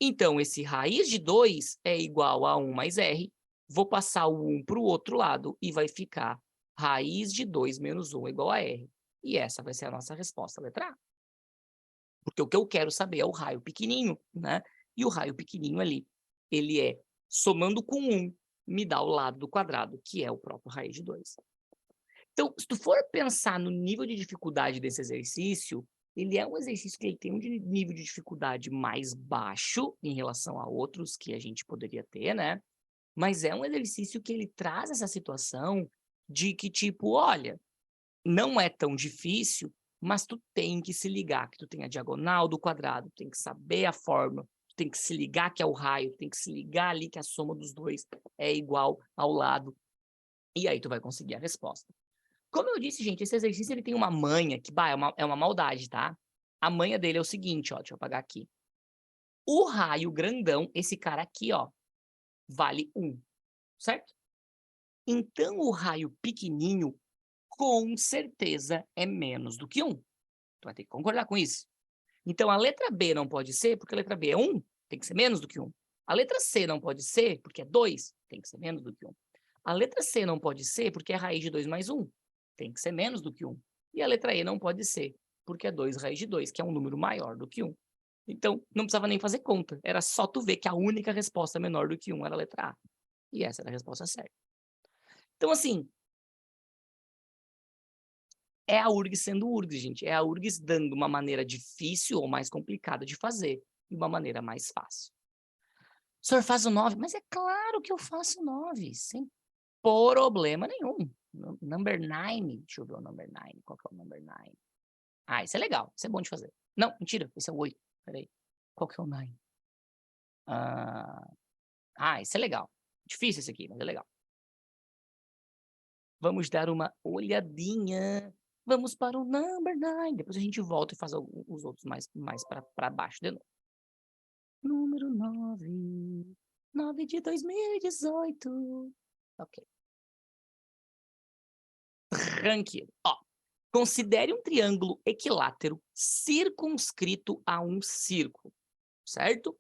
Então, esse raiz de 2 é igual a 1 mais R. Vou passar o 1 para o outro lado e vai ficar raiz de 2 menos 1 igual a R. E essa vai ser a nossa resposta, letra A. Porque o que eu quero saber é o raio pequenininho, né? E o raio pequenininho ali, ele é, somando com 1, me dá o lado do quadrado, que é o próprio raiz de 2. Então, se tu for pensar no nível de dificuldade desse exercício, ele é um exercício que ele tem um nível de dificuldade mais baixo em relação a outros que a gente poderia ter, né? Mas é um exercício que ele traz essa situação de que, tipo, olha, não é tão difícil, mas tu tem que se ligar que tu tem a diagonal do quadrado, tem que saber a fórmula, tu tem que se ligar que é o raio, tem que se ligar ali que a soma dos dois é igual ao lado, e aí tu vai conseguir a resposta. Como eu disse, gente, esse exercício ele tem uma manha que, bah, é uma maldade, tá? A manha dele é o seguinte, ó, deixa eu apagar aqui. O raio grandão, esse cara aqui, ó, vale 1, certo? Então, o raio pequenininho, com certeza, é menos do que 1. Tu vai ter que concordar com isso. Então, a letra B não pode ser, porque a letra B é 1, tem que ser menos do que 1. A letra C não pode ser, porque é 2, tem que ser menos do que 1. A letra C não pode ser, porque é raiz de 2 mais 1, tem que ser menos do que 1. E a letra E não pode ser, porque é 2 raiz de 2, que é um número maior do que 1. Então, não precisava nem fazer conta, era só tu ver que a única resposta menor do que 1 era a letra A. E essa era a resposta certa. Então, assim, é a URGS sendo URGS, gente. É a URGS dando uma maneira difícil ou mais complicada de fazer e uma maneira mais fácil. O senhor faz o 9? Mas é claro que eu faço 9, sem problema nenhum. Number 9. Deixa eu ver o number 9. Qual que é o number 9? Ah, isso é legal. Isso é bom de fazer. Não, mentira. Esse é o 8. Peraí. Qual que é o 9? Isso é legal. Difícil esse aqui, mas é legal. Vamos dar uma olhadinha. Vamos para o number 9. Depois a gente volta e faz os outros mais para baixo de novo. Número 9. 9 de 2018. Ok. Tranquilo. Ó, considere um triângulo equilátero circunscrito a um círculo, certo?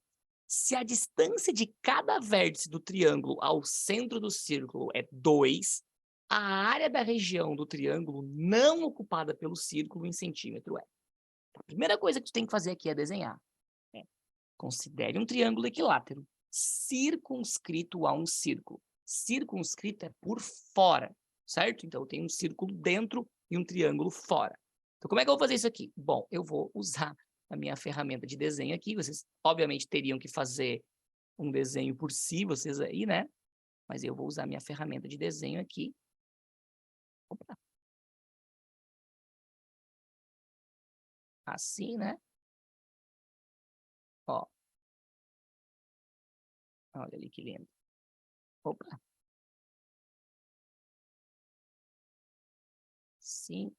Se a distância de cada vértice do triângulo ao centro do círculo é 2, a área da região do triângulo não ocupada pelo círculo em centímetro é. A primeira coisa que tu tem que fazer aqui é desenhar. Considere um triângulo equilátero circunscrito a um círculo. Circunscrito é por fora, certo? Então, eu tenho um círculo dentro e um triângulo fora. Então, como é que eu vou fazer isso aqui? Bom, eu vou usar a minha ferramenta de desenho aqui. Vocês, obviamente, teriam que fazer um desenho por si, vocês aí, né? Mas eu vou usar a minha ferramenta de desenho aqui. Opa. Assim, né? Ó. Olha ali que lindo. Opa. Sim.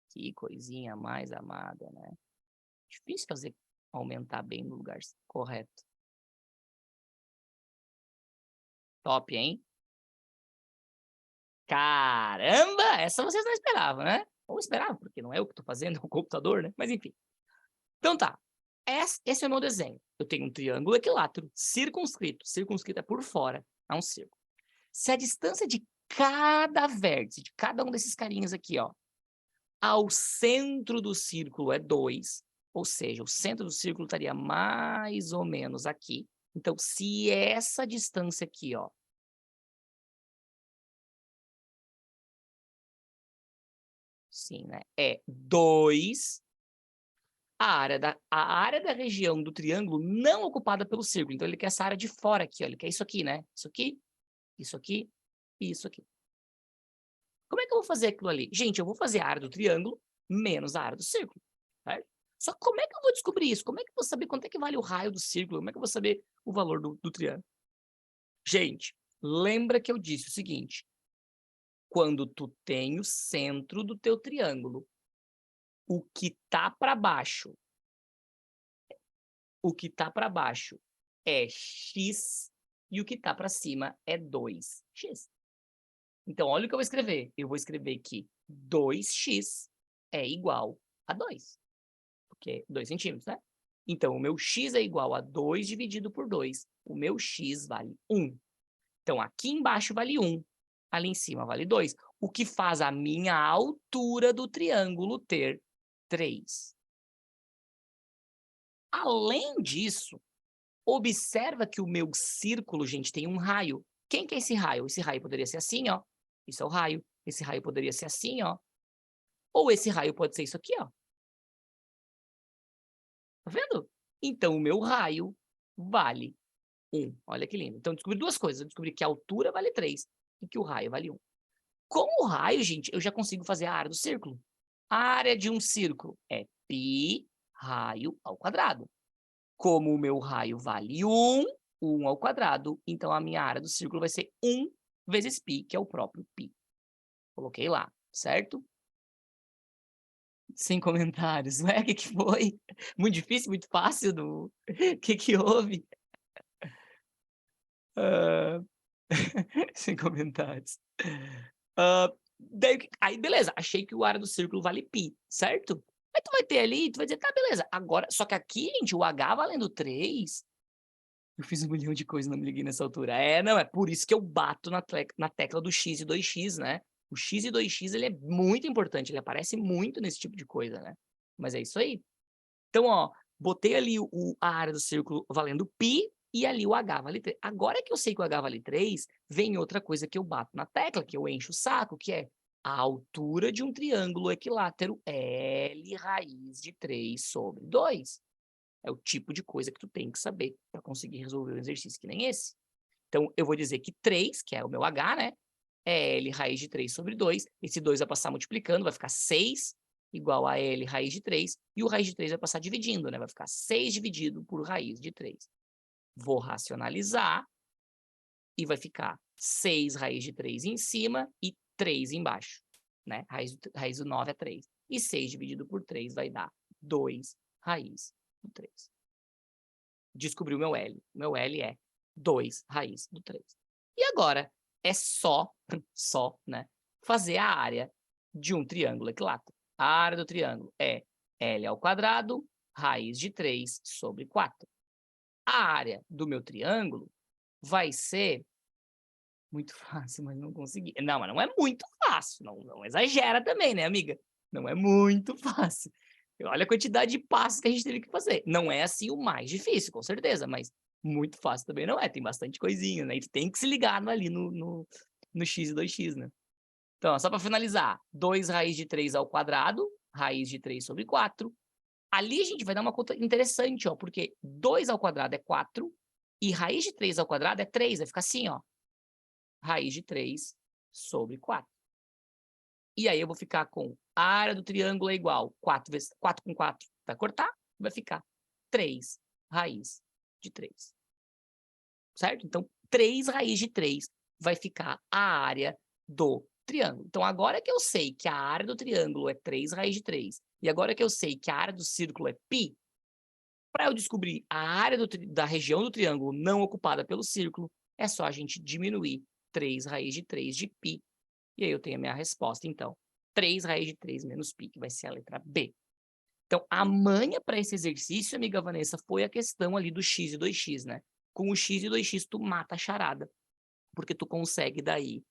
Que coisinha mais amada, né? Difícil fazer aumentar bem no lugar correto. Top, hein? Caramba! Essa vocês não esperavam, né? Ou esperavam, porque não é eu que estou fazendo, é o computador, né? Mas enfim. Então tá. Esse é o meu desenho. Eu tenho um triângulo equilátero circunscrito. Circunscrito é por fora, é um círculo. Se a distância de cada vértice, de cada um desses carinhas aqui, ó, ao centro do círculo é 2, ou seja, o centro do círculo estaria mais ou menos aqui. Então, se essa distância aqui, ó, sim, né, é 2, a área da região do triângulo não ocupada pelo círculo. Então, ele quer essa área de fora aqui, ó, ele quer isso aqui, né? Isso aqui, isso aqui e isso aqui. Como é que eu vou fazer aquilo ali? Gente, eu vou fazer a área do triângulo menos a área do círculo, certo? Só que como é que eu vou descobrir isso? Como é que eu vou saber quanto é que vale o raio do círculo? Como é que eu vou saber o valor do triângulo? Gente, lembra que eu disse o seguinte: quando tu tem o centro do teu triângulo, o que tá para baixo é x e o que tá para cima é 2x. Então, olha o que eu vou escrever. Eu vou escrever que 2x é igual a 2, porque é 2 centímetros, né? Então, o meu x é igual a 2 dividido por 2. O meu x vale 1. Então, aqui embaixo vale 1, ali em cima vale 2, o que faz a minha altura do triângulo ter 3. Além disso, observa que o meu círculo, gente, tem um raio. Quem que é esse raio? Esse raio poderia ser assim, ó. Isso é o raio. Esse raio poderia ser assim, ó. Ou esse raio pode ser isso aqui, ó. Tá vendo? Então, o meu raio vale 1. Olha que lindo. Então, eu descobri duas coisas. Eu descobri que a altura vale 3 e que o raio vale 1. Com o raio, gente, eu já consigo fazer a área do círculo. A área de um círculo é π raio ao quadrado. Como o meu raio vale 1 ao quadrado, então a minha área do círculo vai ser 1 vezes π, que é o próprio π. Coloquei lá, certo? Sem comentários, ué, o que foi? Muito difícil, muito fácil? O que houve? Sem comentários. Aí, beleza, achei que o área do círculo vale π, certo? Aí tu vai ter ali, tu vai dizer, tá, beleza. Agora, só que aqui, gente, o H valendo 3, eu fiz 1 milhão de coisas e não me liguei nessa altura. Não, é por isso que eu bato na tecla do x e 2x, né? O x e 2x, ele é muito importante, ele aparece muito nesse tipo de coisa, né? Mas é isso aí. Então, ó, botei ali a área do círculo valendo π e ali o H vale 3. Agora que eu sei que o H vale 3, vem outra coisa que eu bato na tecla, que eu encho o saco, que é a altura de um triângulo equilátero L raiz de 3 sobre 2. É o tipo de coisa que tu tem que saber para conseguir resolver um exercício que nem esse. Então, eu vou dizer que 3, que é o meu H, né? é L raiz de 3 sobre 2. Esse 2 vai passar multiplicando, vai ficar 6 igual a L raiz de 3. E o raiz de 3 vai passar dividindo, né? Vai ficar 6 dividido por raiz de 3. Vou racionalizar e vai ficar 6 raiz de 3 em cima e 3 embaixo, né? Raiz do 9 é 3. E 6 dividido por 3 vai dar 2 raiz do 3. Descobri o meu L. Meu L é 2 raiz do 3. E agora é só, né, fazer a área de um triângulo equilátero. A área do triângulo é L ao quadrado, raiz de 3 sobre 4. A área do meu triângulo vai ser muito fácil, mas não consegui. Não, mas não é muito fácil. Não exagera também, né, amiga? Não é muito fácil. Olha a quantidade de passos que a gente teve que fazer. Não é assim o mais difícil, com certeza, mas muito fácil também não é. Tem bastante coisinha, né? E tu tem que se ligar ali no x e 2x, né? Então, ó, só para finalizar, 2 raiz de 3 ao quadrado, raiz de 3 sobre 4. Ali a gente vai dar uma conta interessante, ó, porque 2 ao quadrado é 4 e raiz de 3 ao quadrado é 3. Vai ficar assim, ó. Raiz de 3 sobre 4. E aí eu vou ficar com a área do triângulo é igual 4 vezes 4 com 4 vai cortar, vai ficar 3 raiz de 3. Certo? Então, 3 raiz de 3 vai ficar a área do triângulo. Então, agora que eu sei que a área do triângulo é 3 raiz de 3, e agora que eu sei que a área do círculo é π, para eu descobrir a área da região do triângulo não ocupada pelo círculo, é só a gente diminuir 3 raiz de 3 de π. E aí eu tenho a minha resposta, então. 3 raiz de 3 menos π, que vai ser a letra B. Então, a manha para esse exercício, amiga Vanessa, foi a questão ali do x e 2x, né? Com o x e 2x, tu mata a charada. Porque tu consegue, daí,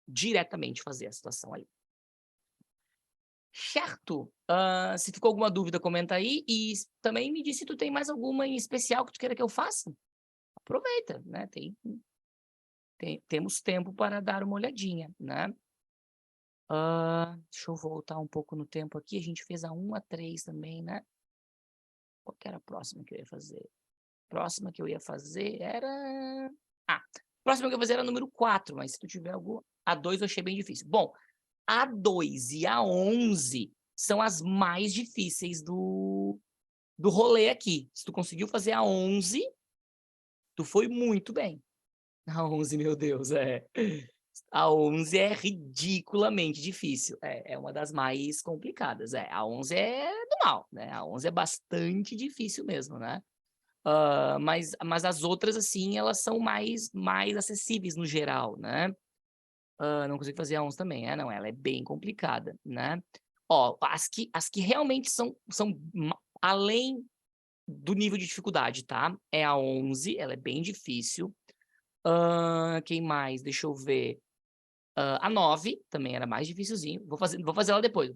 diretamente fazer a situação ali. Certo? Se ficou alguma dúvida, comenta aí. E também me diz se tu tem mais alguma em especial que tu queira que eu faça. Aproveita, né? Temos tempo para dar uma olhadinha, né? Deixa eu voltar um pouco no tempo aqui. A gente fez a 1 a 3 também, né? Qual que era a próxima que eu ia fazer? A próxima que eu ia fazer era... a próxima que eu ia fazer era a número 4, mas se tu tiver alguma... A 2 eu achei bem difícil. Bom, a 2 e a 11 são as mais difíceis do rolê aqui. Se tu conseguiu fazer a 11, tu foi muito bem. A 11, meu Deus, A 11 é ridiculamente difícil. É uma das mais complicadas. A 11 é do mal, né? A 11 é bastante difícil mesmo, né? Mas as outras, assim, elas são mais acessíveis no geral, né? Não consigo fazer a 11 também, não, ela é bem complicada, né? Ó, as que realmente são além do nível de dificuldade, tá? É a 11, ela é bem difícil. Quem mais? Deixa eu ver. A 9 também era mais dificilzinho. Vou fazer ela depois,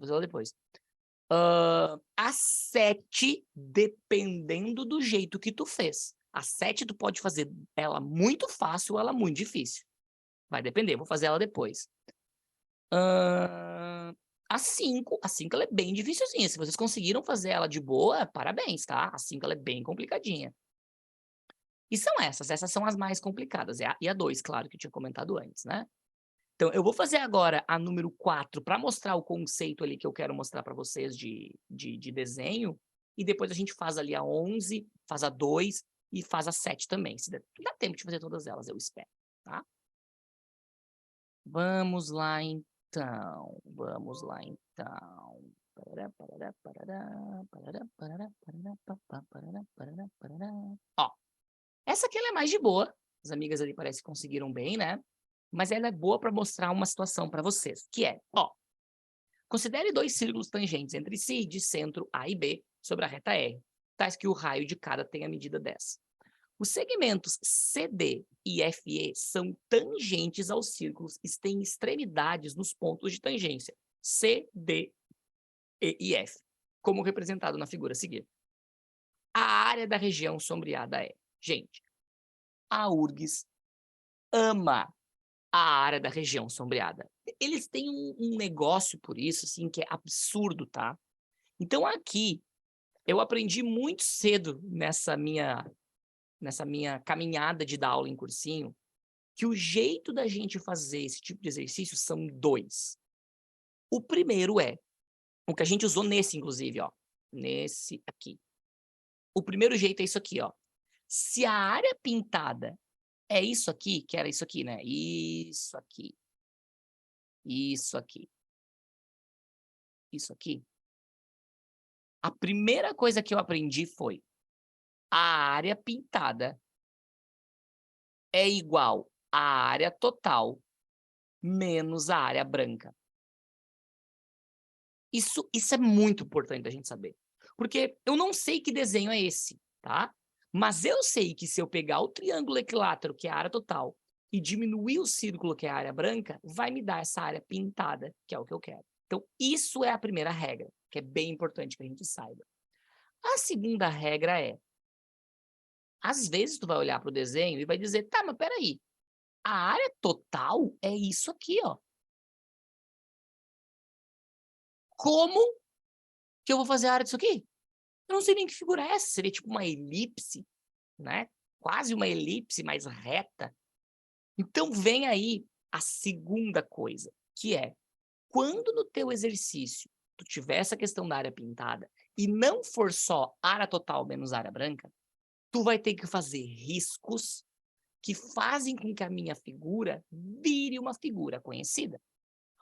a 7, dependendo do jeito que tu fez. A 7 tu pode fazer ela muito fácil ou ela muito difícil. Vai depender, vou fazer ela depois. A 5 ela é bem dificilzinha. Se vocês conseguiram fazer ela de boa, parabéns, tá? A 5 ela é bem complicadinha. E são essas são as mais complicadas. E a 2, claro, que eu tinha comentado antes, né? Então, eu vou fazer agora a número 4 para mostrar o conceito ali que eu quero mostrar para vocês de desenho. E depois a gente faz ali a 11, faz a 2 e faz a 7 também. Se dá tempo de fazer todas elas, eu espero, tá? Vamos lá, então. Ó, essa aqui ela é mais de boa. As amigas ali parece que conseguiram bem, né? Mas ela é boa para mostrar uma situação para vocês, que é, ó, considere 2 círculos tangentes entre si de centro A e B sobre a reta R, tais que o raio de cada tem a medida 10. Os segmentos CD e FE são tangentes aos círculos e têm extremidades nos pontos de tangência C, D, E e F, como representado na figura a seguir. A área da região sombreada é, gente, a URGS ama a área da região sombreada. Eles têm um negócio por isso, assim, que é absurdo, tá? Então, aqui, eu aprendi muito cedo nessa minha caminhada de dar aula em cursinho, que o jeito da gente fazer esse tipo de exercício são 2. O primeiro é, o que a gente usou nesse inclusive, ó, nesse aqui. O primeiro jeito é isso aqui, ó. Se a área pintada é isso aqui, que era isso aqui, né, isso aqui, isso aqui, isso aqui, a primeira coisa que eu aprendi foi: a área pintada é igual à área total menos a área branca. Isso é muito importante da gente saber, porque eu não sei que desenho é esse, tá? Mas eu sei que se eu pegar o triângulo equilátero, que é a área total, e diminuir o círculo, que é a área branca, vai me dar essa área pintada, que é o que eu quero. Então, isso é a primeira regra, que é bem importante que a gente saiba. A segunda regra é, às vezes tu vai olhar para o desenho e vai dizer, tá, mas peraí, a área total é isso aqui, ó. Como que eu vou fazer a área disso aqui? Eu não sei nem que figura é essa, seria tipo uma elipse, né? Quase uma elipse mais reta. Então vem aí a segunda coisa, que é, quando no teu exercício tu tiver essa questão da área pintada e não for só área total menos área branca, tu vai ter que fazer riscos que fazem com que a minha figura vire uma figura conhecida.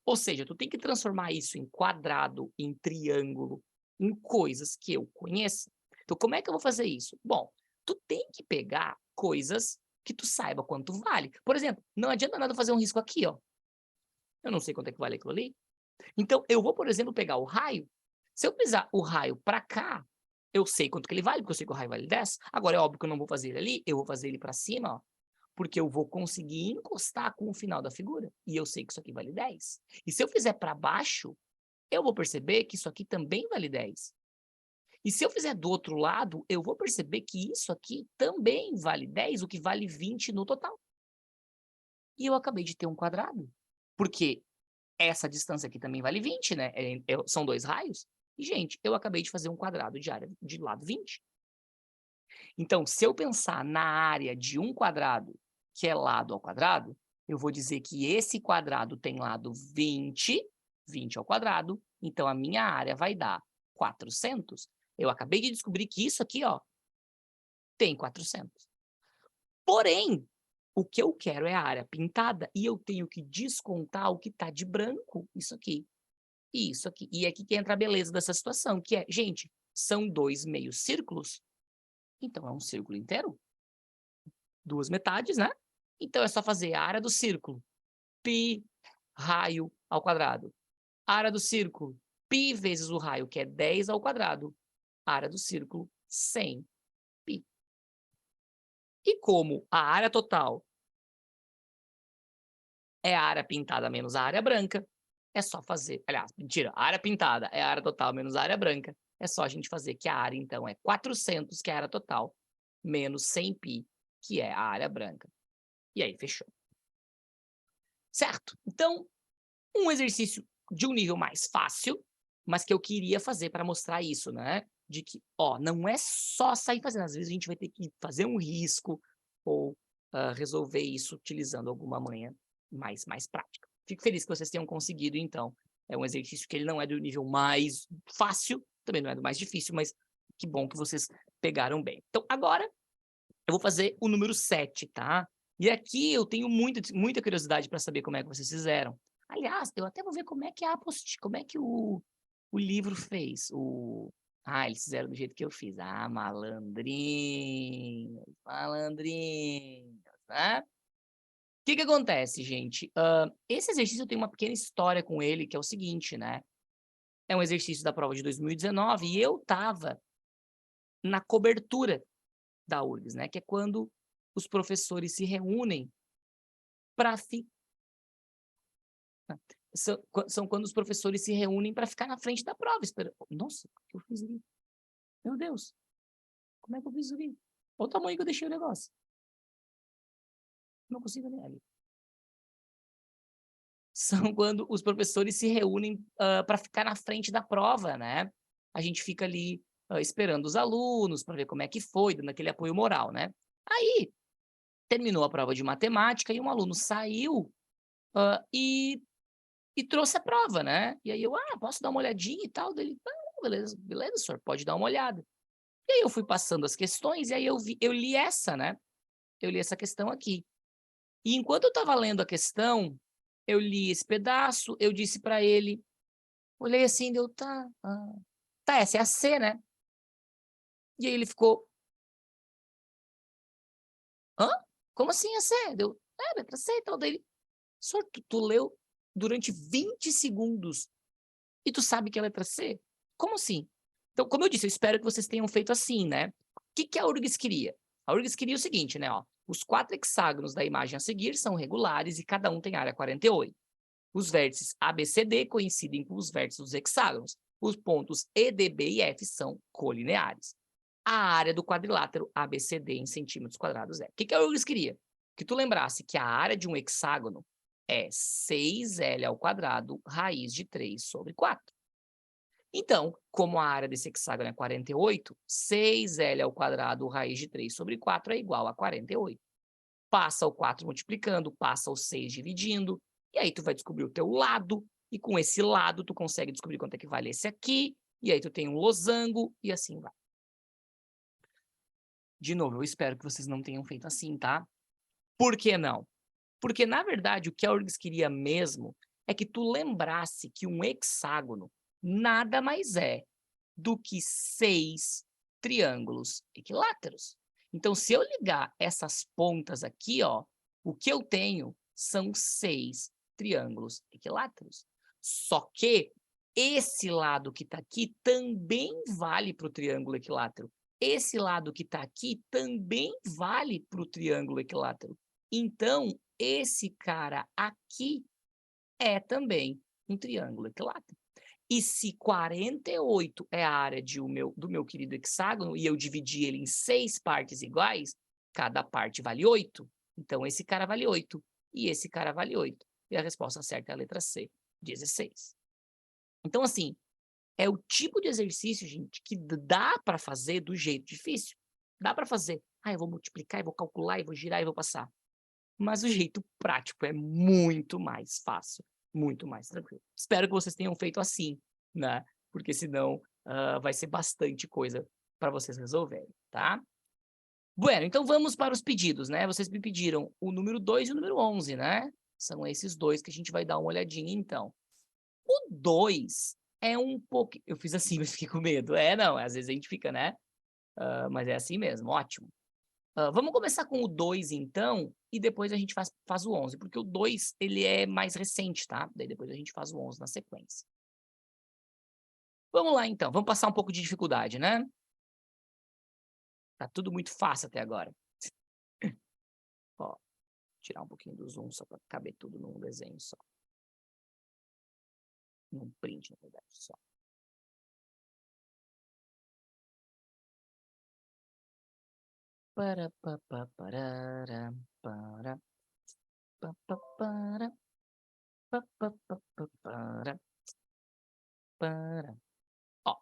Ou seja, tu tem que transformar isso em quadrado, em triângulo, em coisas que eu conheça. Então, como é que eu vou fazer isso? Bom, tu tem que pegar coisas que tu saiba quanto vale. Por exemplo, não adianta nada fazer um risco aqui, ó. Eu não sei quanto é que vale aquilo ali. Então, eu vou, por exemplo, pegar o raio. Se eu pisar o raio para cá, eu sei quanto que ele vale, porque eu sei que o raio vale 10. Agora, é óbvio que eu não vou fazer ele ali, eu vou fazer ele para cima, ó, porque eu vou conseguir encostar com o final da figura. E eu sei que isso aqui vale 10. E se eu fizer para baixo, eu vou perceber que isso aqui também vale 10. E se eu fizer do outro lado, eu vou perceber que isso aqui também vale 10, o que vale 20 no total. E eu acabei de ter um quadrado. Porque essa distância aqui também vale 20, né? São 2 raios. E, gente, eu acabei de fazer um quadrado de área de lado 20. Então, se eu pensar na área de um quadrado, que é lado ao quadrado, eu vou dizer que esse quadrado tem lado 20, 20 ao quadrado, então a minha área vai dar 400. Eu acabei de descobrir que isso aqui, ó, tem 400. Porém, o que eu quero é a área pintada e eu tenho que descontar o que está de branco, isso aqui. E isso aqui. E é aqui que entra a beleza dessa situação, que é, gente, são 2 meios círculos, então é um círculo inteiro. 2 metades, né? Então é só fazer a área do círculo, π raio ao quadrado. A área do círculo, π vezes o raio, que é 10 ao quadrado. A área do círculo, 100 π. E como a área total é a área pintada menos a área branca, é só fazer... Aliás, mentira, a área pintada é a área total menos a área branca, é só a gente fazer que a área, então, é 400, que é a área total, menos 100 π, que é a área branca. E aí, fechou. Certo? Então, um exercício de um nível mais fácil, mas que eu queria fazer para mostrar isso, né? De que, ó, não é só sair fazendo. Às vezes a gente vai ter que fazer um risco ou resolver isso utilizando alguma manha mais prática. Fico feliz que vocês tenham conseguido, então. É um exercício que ele não é do nível mais fácil, também não é do mais difícil, mas que bom que vocês pegaram bem. Então, agora, eu vou fazer o número 7, tá? E aqui eu tenho muita curiosidade para saber como é que vocês fizeram. Aliás, eu até vou ver como é que como é que o livro fez. Eles fizeram do jeito que eu fiz. Ah, malandrinhos, malandrinhos, né? O que que acontece, gente? Esse exercício eu tenho uma pequena história com ele, que é o seguinte, né? É um exercício da prova de 2019 e eu estava na cobertura da URGS, né? Que é quando os professores se reúnem para são quando os professores se reúnem para ficar na frente da prova. Nossa, o que eu fiz ali? Meu Deus, como é que eu fiz isso ali? Olha o tamanho que eu deixei o negócio. Não consigo ler ali. São quando os professores se reúnem para ficar na frente da prova, né? A gente fica ali esperando os alunos para ver como é que foi, dando aquele apoio moral, né? Aí, terminou a prova de matemática e um aluno saiu e trouxe a prova, né? E aí eu, posso dar uma olhadinha e tal? Dele, beleza, beleza, senhor, pode dar uma olhada. E aí eu fui passando as questões e aí eu li essa, né? Eu li essa questão aqui. E enquanto eu estava lendo a questão, eu li esse pedaço, eu disse para ele, olhei assim, deu, tá, essa é a C, né? E aí ele ficou, hã? Como assim a C? Deu, letra C e tal. Daí ele, senhor, tu leu durante 20 segundos e tu sabe que é a letra C? Como assim? Então, como eu disse, eu espero que vocês tenham feito assim, né? O que a URGS queria? A URGS queria o seguinte, né? Ó, os 4 hexágonos da imagem a seguir são regulares e cada um tem área 48. Os vértices A, B, C, D coincidem com os vértices dos hexágonos. Os pontos E, D, B e F são colineares. A área do quadrilátero ABCD em centímetros quadrados é. O que a URGS queria? Que tu lembrasse que a área de um hexágono é 6L ao quadrado raiz de 3 sobre 4. Então, como a área desse hexágono é 48, 6L ao quadrado raiz de 3 sobre 4 é igual a 48. Passa o 4 multiplicando, passa o 6 dividindo, e aí tu vai descobrir o teu lado, e com esse lado tu consegue descobrir quanto é que vale esse aqui, e aí tu tem um losango, e assim vai. De novo, eu espero que vocês não tenham feito assim, tá? Por que não? Porque, na verdade, o que a URGS queria mesmo é que tu lembrasse que um hexágono nada mais é do que 6 triângulos equiláteros. Então, se eu ligar essas pontas aqui, ó, o que eu tenho são 6 triângulos equiláteros. Só que esse lado que está aqui também vale para o triângulo equilátero. Esse lado que está aqui também vale para o triângulo equilátero. Então, esse cara aqui é também um triângulo equilátero. E se 48 é a área do meu querido hexágono e eu dividi ele em 6 partes iguais, cada parte vale 8. Então, esse cara vale 8 e esse cara vale 8. E a resposta certa é a letra C, 16. Então, assim, é o tipo de exercício, gente, que dá para fazer do jeito difícil. Dá para fazer. Eu vou multiplicar, eu vou calcular, eu vou girar e vou passar. Mas o jeito prático é muito mais fácil, muito mais tranquilo. Espero que vocês tenham feito assim, né? Porque senão vai ser bastante coisa para vocês resolverem, tá? Bueno, então vamos para os pedidos, né? Vocês me pediram o número 2 e o número 11, né? São esses dois que a gente vai dar uma olhadinha, então. O 2 é um pouco... Eu fiz assim, mas fiquei com medo. Não, às vezes a gente fica, né? Mas é assim mesmo, ótimo. Vamos começar com o 2, então, e depois a gente faz o 11, porque o 2, ele é mais recente, tá? Daí depois a gente faz o 11 na sequência. Vamos lá, então. Vamos passar um pouco de dificuldade, né? Tá tudo muito fácil até agora. Ó, tirar um pouquinho do zoom só para caber tudo num desenho só. Num print, na verdade, só. Para, pa, pa, parara, para, pa, pa, para, pa, pa, pa, pa, para. Ó.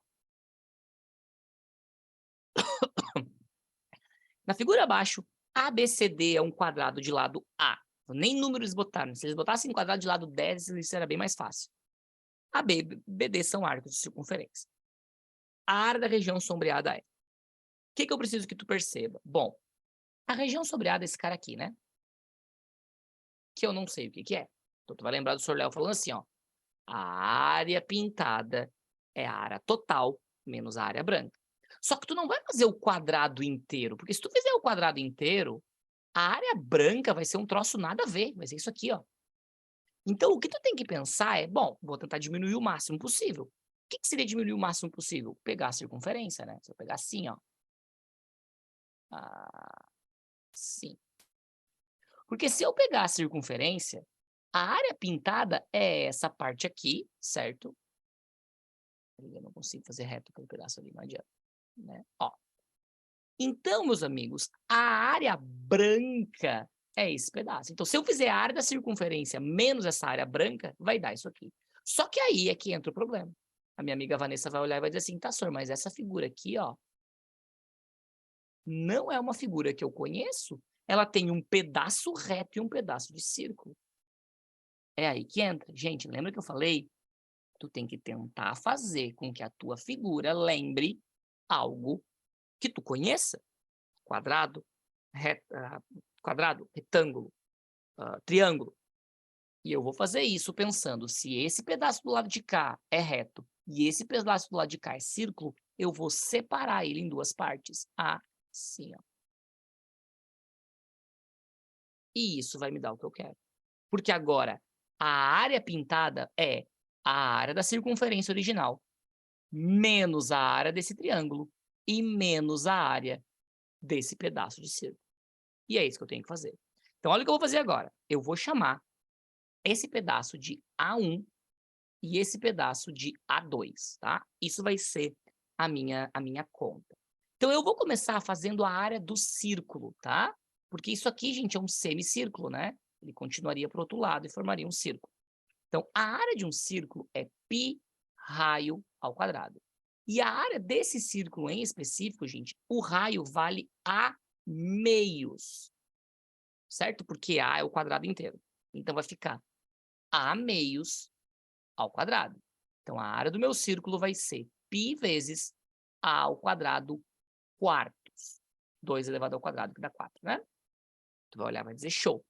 Na figura abaixo, ABCD é um quadrado de lado A. Nem número eles botaram. Se eles botassem quadrado de lado 10, isso era bem mais fácil. AB e BD são arcos de circunferência. A área da região sombreada é. O que eu preciso que tu perceba? Bom, a região sombreada é esse cara aqui, né? Que eu não sei o que é. Então, tu vai lembrar do Sr. Léo falando assim, ó. A área pintada é a área total menos a área branca. Só que tu não vai fazer o quadrado inteiro, porque se tu fizer o quadrado inteiro, a área branca vai ser um troço nada a ver, vai ser isso aqui, ó. Então, o que tu tem que pensar é, bom, vou tentar diminuir o máximo possível. O que seria diminuir o máximo possível? Pegar a circunferência, né? Se eu pegar assim, ó. Assim. Porque se eu pegar a circunferência, a área pintada é essa parte aqui, certo? Eu não consigo fazer reto aquele pedaço ali, não adianta, né? Ó. Então, meus amigos, a área branca é esse pedaço. Então, se eu fizer a área da circunferência menos essa área branca, vai dar isso aqui. Só que aí é que entra o problema. A minha amiga Vanessa vai olhar e vai dizer assim, tá, senhor, mas essa figura aqui, ó, não é uma figura que eu conheço. ela tem um pedaço reto e um pedaço de círculo. É aí que entra. Gente, lembra que eu falei? Tu tem que tentar fazer com que a tua figura lembre algo que tu conheça. Quadrado, quadrado, retângulo, triângulo. E eu vou fazer isso pensando, se esse pedaço do lado de cá é reto e esse pedaço do lado de cá é círculo, eu vou separar ele em duas partes. Assim, ó. E isso vai me dar o que eu quero. Porque agora, a área pintada é a área da circunferência original, menos a área desse triângulo e menos a área desse pedaço de círculo. E é isso que eu tenho que fazer. Então, olha o que eu vou fazer agora. Eu vou chamar esse pedaço de A1 e esse pedaço de A2, tá? Isso vai ser a minha conta. Então, eu vou começar fazendo a área do círculo, tá? Porque isso aqui, gente, é um semicírculo, né? Ele continuaria para o outro lado e formaria um círculo. Então, a área de um círculo é π raio ao quadrado. E a área desse círculo em específico, gente, o raio vale A meios, certo? Porque A é o quadrado inteiro. Então, vai ficar A meios ao quadrado. Então, a área do meu círculo vai ser π vezes A ao quadrado quartos. 2 elevado ao quadrado, que dá 4, né? Tu vai olhar e vai dizer show.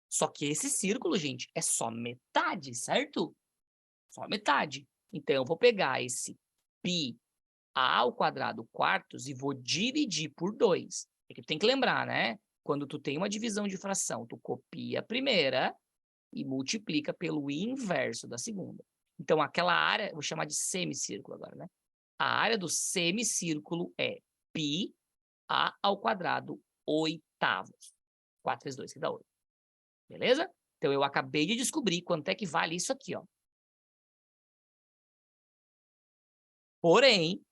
Só que esse círculo, gente, é só metade, certo? Só metade. Então, eu vou pegar esse π A ao quadrado quartos e vou dividir por 2. É que tu tem que lembrar, né? Quando tu tem uma divisão de fração, tu copia a primeira e multiplica pelo inverso da segunda. Então, aquela área, vou chamar de semicírculo agora, né? A área do semicírculo é π A ao quadrado oitavos. 4 vezes 2, que dá 8. Beleza? Então, eu acabei de descobrir quanto é que vale isso aqui, ó. Porém,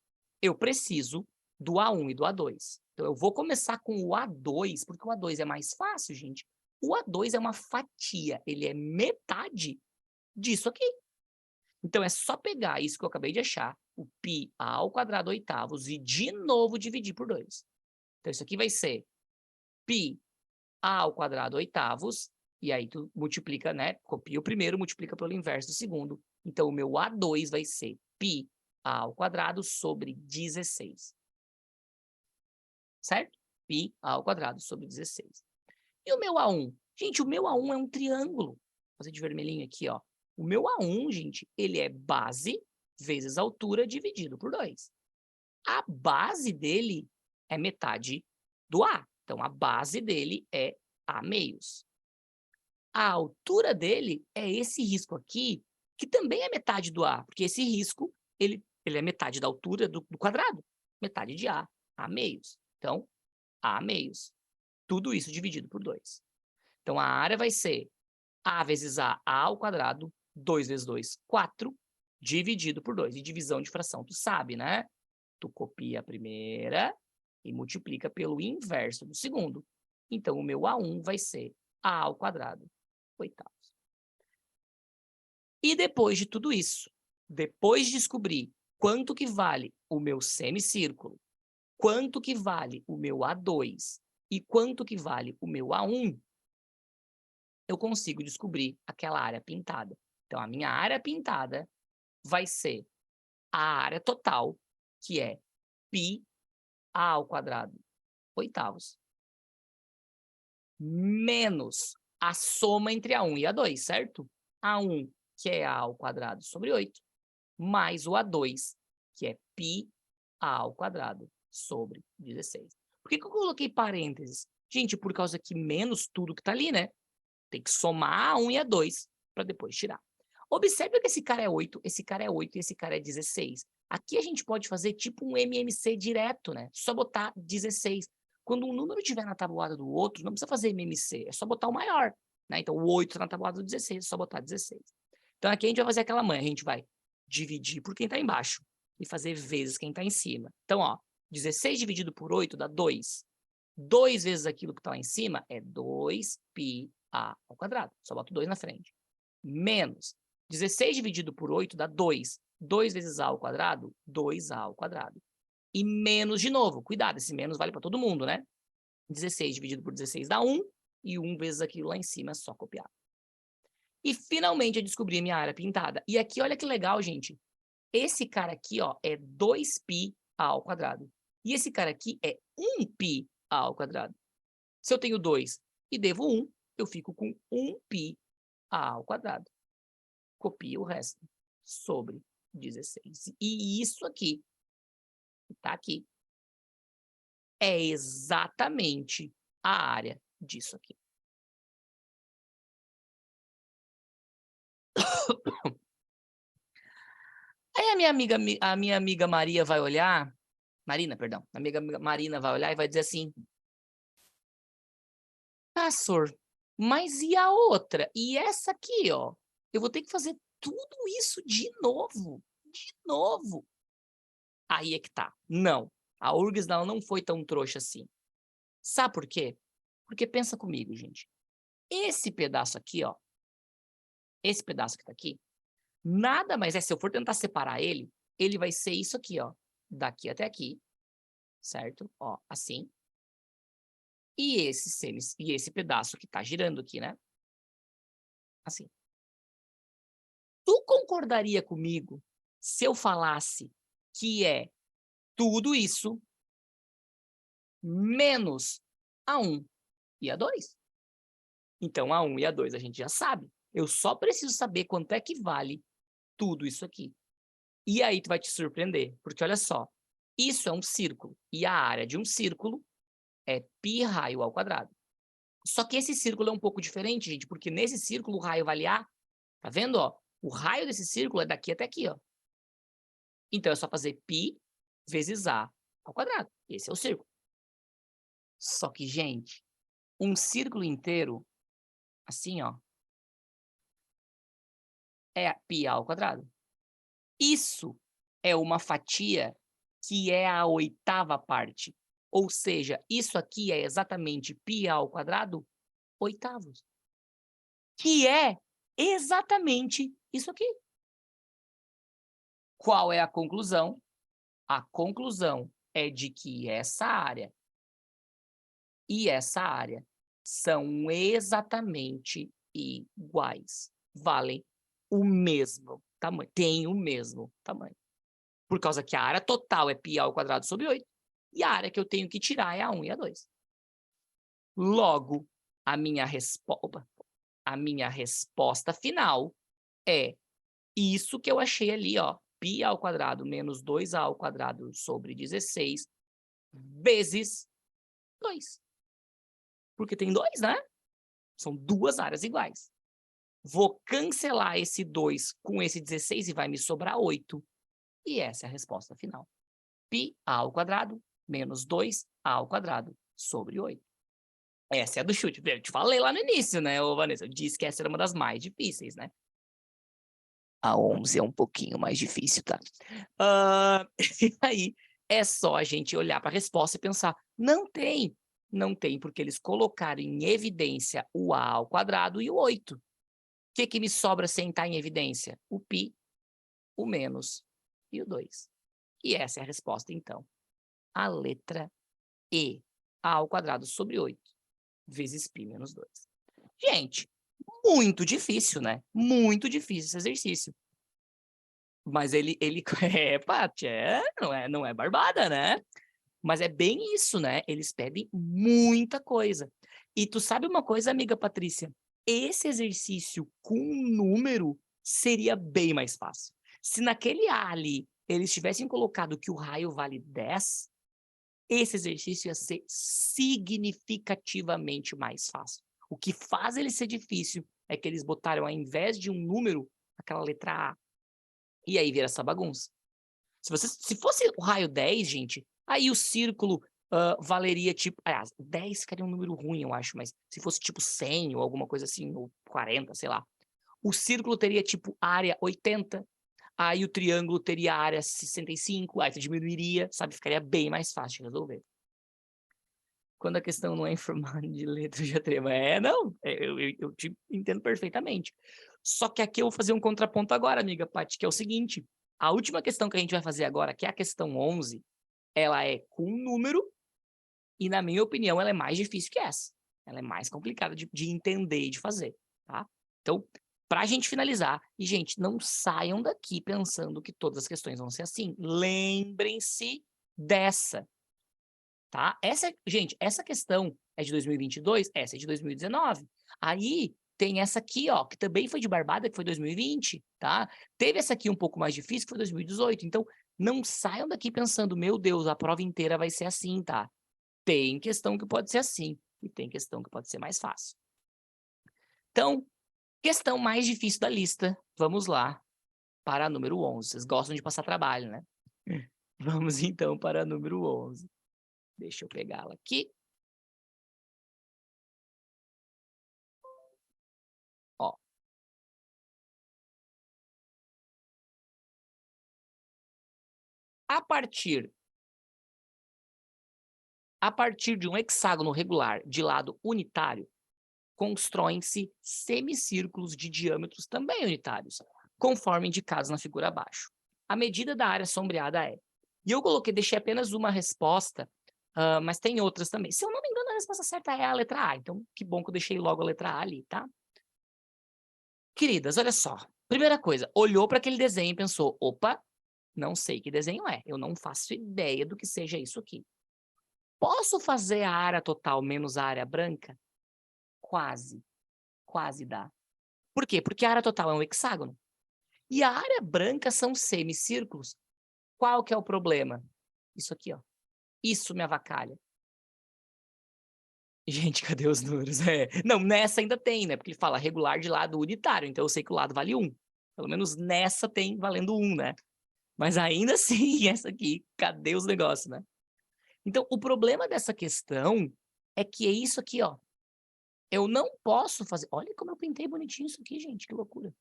eu preciso do A1 e do A2. Então, eu vou começar com o A2, porque o A2 é mais fácil, gente. O A2 é uma fatia, ele é metade disso aqui. Então, é só pegar isso que eu acabei de achar, o π ao quadrado oitavos, e de novo dividir por 2. Então, isso aqui vai ser π ao quadrado oitavos, e aí tu multiplica, né? Copia o primeiro, multiplica pelo inverso do segundo. Então, o meu A2 vai ser π ao quadrado sobre 16. Certo? π ao quadrado sobre 16. E o meu A1? Gente, o meu A1 é um triângulo. Vou fazer de vermelhinho aqui, ó. O meu A1, gente, ele é base vezes altura dividido por 2. A base dele é metade do A. Então, a base dele é A meios. A altura dele é esse risco aqui, que também é metade do A, porque esse risco, ele é metade da altura do quadrado. Metade de A meios. Então, A meios. Tudo isso dividido por 2. Então, a área vai ser A vezes A ao quadrado, 2 vezes 2, 4, dividido por 2. E divisão de fração, tu sabe, né? Tu copia a primeira e multiplica pelo inverso do segundo. Então, o meu A1 vai ser A ao quadrado, oitavos. E depois de tudo isso, depois de descobrir quanto que vale o meu semicírculo, quanto que vale o meu A2 e quanto que vale o meu A1, eu consigo descobrir aquela área pintada. Então, a minha área pintada vai ser a área total, que é π A ao quadrado oitavos, menos a soma entre A1 e A2, certo? A1, que é A ao quadrado sobre 8, mais o A2, que é π A ao quadrado sobre 16. Por que que eu coloquei parênteses? Gente, por causa que menos tudo que está ali, né? Tem que somar A1 e A2 para depois tirar. Observe que esse cara é 8, esse cara é 8 e esse cara é 16. Aqui a gente pode fazer tipo um MMC direto, né? Só botar 16. Quando um número estiver na tabuada do outro, não precisa fazer MMC, é só botar o maior. Né? Então, o 8 está na tabuada do 16, é só botar 16. Então, aqui a gente vai fazer aquela manha, a gente vai dividir por quem está embaixo e fazer vezes quem está em cima. Então, ó, 16 dividido por 8 dá 2. 2 vezes aquilo que está lá em cima é 2π A ao quadrado. Só boto 2 na frente. Menos 16 dividido por 8 dá 2. 2 vezes A ao quadrado, 2A ao quadrado. E menos de novo. Cuidado, esse menos vale para todo mundo, né? 16 dividido por 16 dá 1, e 1 vezes aquilo lá em cima é só copiar. E finalmente eu descobri a minha área pintada. E aqui, olha que legal, gente. Esse cara aqui, ó, é 2π ao quadrado. E esse cara aqui é 1π ao quadrado. Se eu tenho 2 e devo 1, eu fico com 1π ao quadrado. Copio o resto sobre 16. E isso aqui, que tá aqui, é exatamente a área disso aqui. Aí a minha amiga Maria vai olhar, Marina, perdão, a amiga Marina vai olhar e vai dizer assim: "Ah, Sor, mas e a outra? E essa aqui, ó? Eu vou ter que fazer tudo isso de novo, de novo." Aí é que tá. Não, a URGS não foi tão trouxa assim. Sabe por quê? Porque pensa comigo, gente. Esse pedaço aqui, ó, esse pedaço que tá aqui, nada mais é, se eu for tentar separar ele, ele vai ser isso aqui, ó, daqui até aqui, certo? Ó, assim. E esse pedaço que tá girando aqui, né? Assim. Tu concordaria comigo se eu falasse que é tudo isso menos a 1 e a 2? Então, a 1 e a 2 a gente já sabe. Eu só preciso saber quanto é que vale tudo isso aqui. E aí tu vai te surpreender, porque olha só, isso é um círculo, e a área de um círculo é π raio ao quadrado. Só que esse círculo é um pouco diferente, gente, porque nesse círculo o raio vale A. Tá vendo, ó? O raio desse círculo é daqui até aqui, ó. Então é só fazer π vezes A ao quadrado. Esse é o círculo. Só que, gente, um círculo inteiro, assim, ó, é π ao quadrado. Isso é uma fatia que é a 8ª parte. Ou seja, isso aqui é exatamente π ao quadrado oitavos. Que é exatamente isso aqui. Qual é a conclusão? A conclusão é de que essa área e essa área são exatamente iguais. Valem o mesmo tamanho. Têm o mesmo tamanho. Por causa que a área total é π ao quadrado sobre 8. E a área que eu tenho que tirar é a 1 e a 2. Logo, a minha resposta final é isso que eu achei ali, ó. π ao quadrado menos 2a ao quadrado sobre 16 vezes 2. Porque tem 2, né? São duas áreas iguais. Vou cancelar esse 2 com esse 16 e vai me sobrar 8. E essa é a resposta final. π ao quadrado menos 2a ao quadrado sobre 8. Essa é a do chute. Eu te falei lá no início, né, Vanessa? Eu disse que essa era uma das mais difíceis, né? A 11 é um pouquinho mais difícil, tá? E aí, é só a gente olhar para a resposta e pensar, não tem. Não tem, porque eles colocaram em evidência o a ao quadrado e o 8. O que me sobra sem estar em evidência? O π, o menos e o 2. E essa é a resposta, então. A letra E, a ao quadrado sobre 8, vezes π menos 2. Gente, muito difícil, né? Muito difícil esse exercício. Mas ele Paty, não é barbada, né? Mas é bem isso, né? Eles pedem muita coisa. E tu sabe uma coisa, amiga Patrícia? Esse exercício com número seria bem mais fácil. Se naquele A ali eles tivessem colocado que o raio vale 10, esse exercício ia ser significativamente mais fácil. O que faz ele ser difícil é que eles botaram, ao invés de um número, aquela letra A. E aí vira essa bagunça. Se fosse o raio 10, gente, aí o círculo valeria tipo... Aliás, 10 ficaria um número ruim, eu acho, mas se fosse tipo 100 ou alguma coisa assim, ou 40, sei lá. O círculo teria tipo área 80, aí o triângulo teria área 65, aí você diminuiria, sabe? Ficaria bem mais fácil de resolver. Quando a questão não é em formato de letra, eu já tremo. Não, eu te entendo perfeitamente. Só que aqui eu vou fazer um contraponto agora, amiga Paty, que é o seguinte. A última questão que a gente vai fazer agora, que é a questão 11, ela é com número E, na minha opinião, ela é mais difícil que essa. Ela é mais complicada de entender e de fazer, tá? Então, para a gente finalizar, e, gente, não saiam daqui pensando que todas as questões vão ser assim. Lembrem-se dessa, tá? Gente, essa questão é de 2022, essa é de 2019. Aí tem essa aqui, ó, que também foi de barbada, que foi 2020, tá? Teve essa aqui um pouco mais difícil, que foi 2018. Então, não saiam daqui pensando, meu Deus, a prova inteira vai ser assim, tá? Tem questão que pode ser assim, e tem questão que pode ser mais fácil. Então, questão mais difícil da lista, vamos lá para a número 11. Vocês gostam de passar trabalho, né? Vamos então para a número 11. Deixa eu pegá-la aqui. Ó. A partir de um hexágono regular de lado unitário, constroem-se semicírculos de diâmetros também unitários, conforme indicados na figura abaixo. A medida da área sombreada é... E eu deixei apenas uma resposta, mas tem outras também. Se eu não me engano, a resposta certa é a letra A, então que bom que eu deixei logo a letra A ali, tá? Queridas, olha só. Primeira coisa, olhou para aquele desenho e pensou, opa, não sei que desenho é, eu não faço ideia do que seja isso aqui. Posso fazer a área total menos a área branca? Quase. Quase dá. Por quê? Porque a área total é um hexágono. E a área branca são semicírculos. Qual que é o problema? Isso aqui, ó. Isso me avacalha. Gente, cadê os números? Não, nessa ainda tem, né? Porque ele fala regular de lado unitário. Então eu sei que o lado vale 1. Pelo menos nessa tem valendo 1, né? Mas ainda assim, essa aqui, cadê os negócios, né? Então, o problema dessa questão é que é isso aqui, ó. Eu não posso fazer... Olha como eu pintei bonitinho isso aqui, gente, que loucura.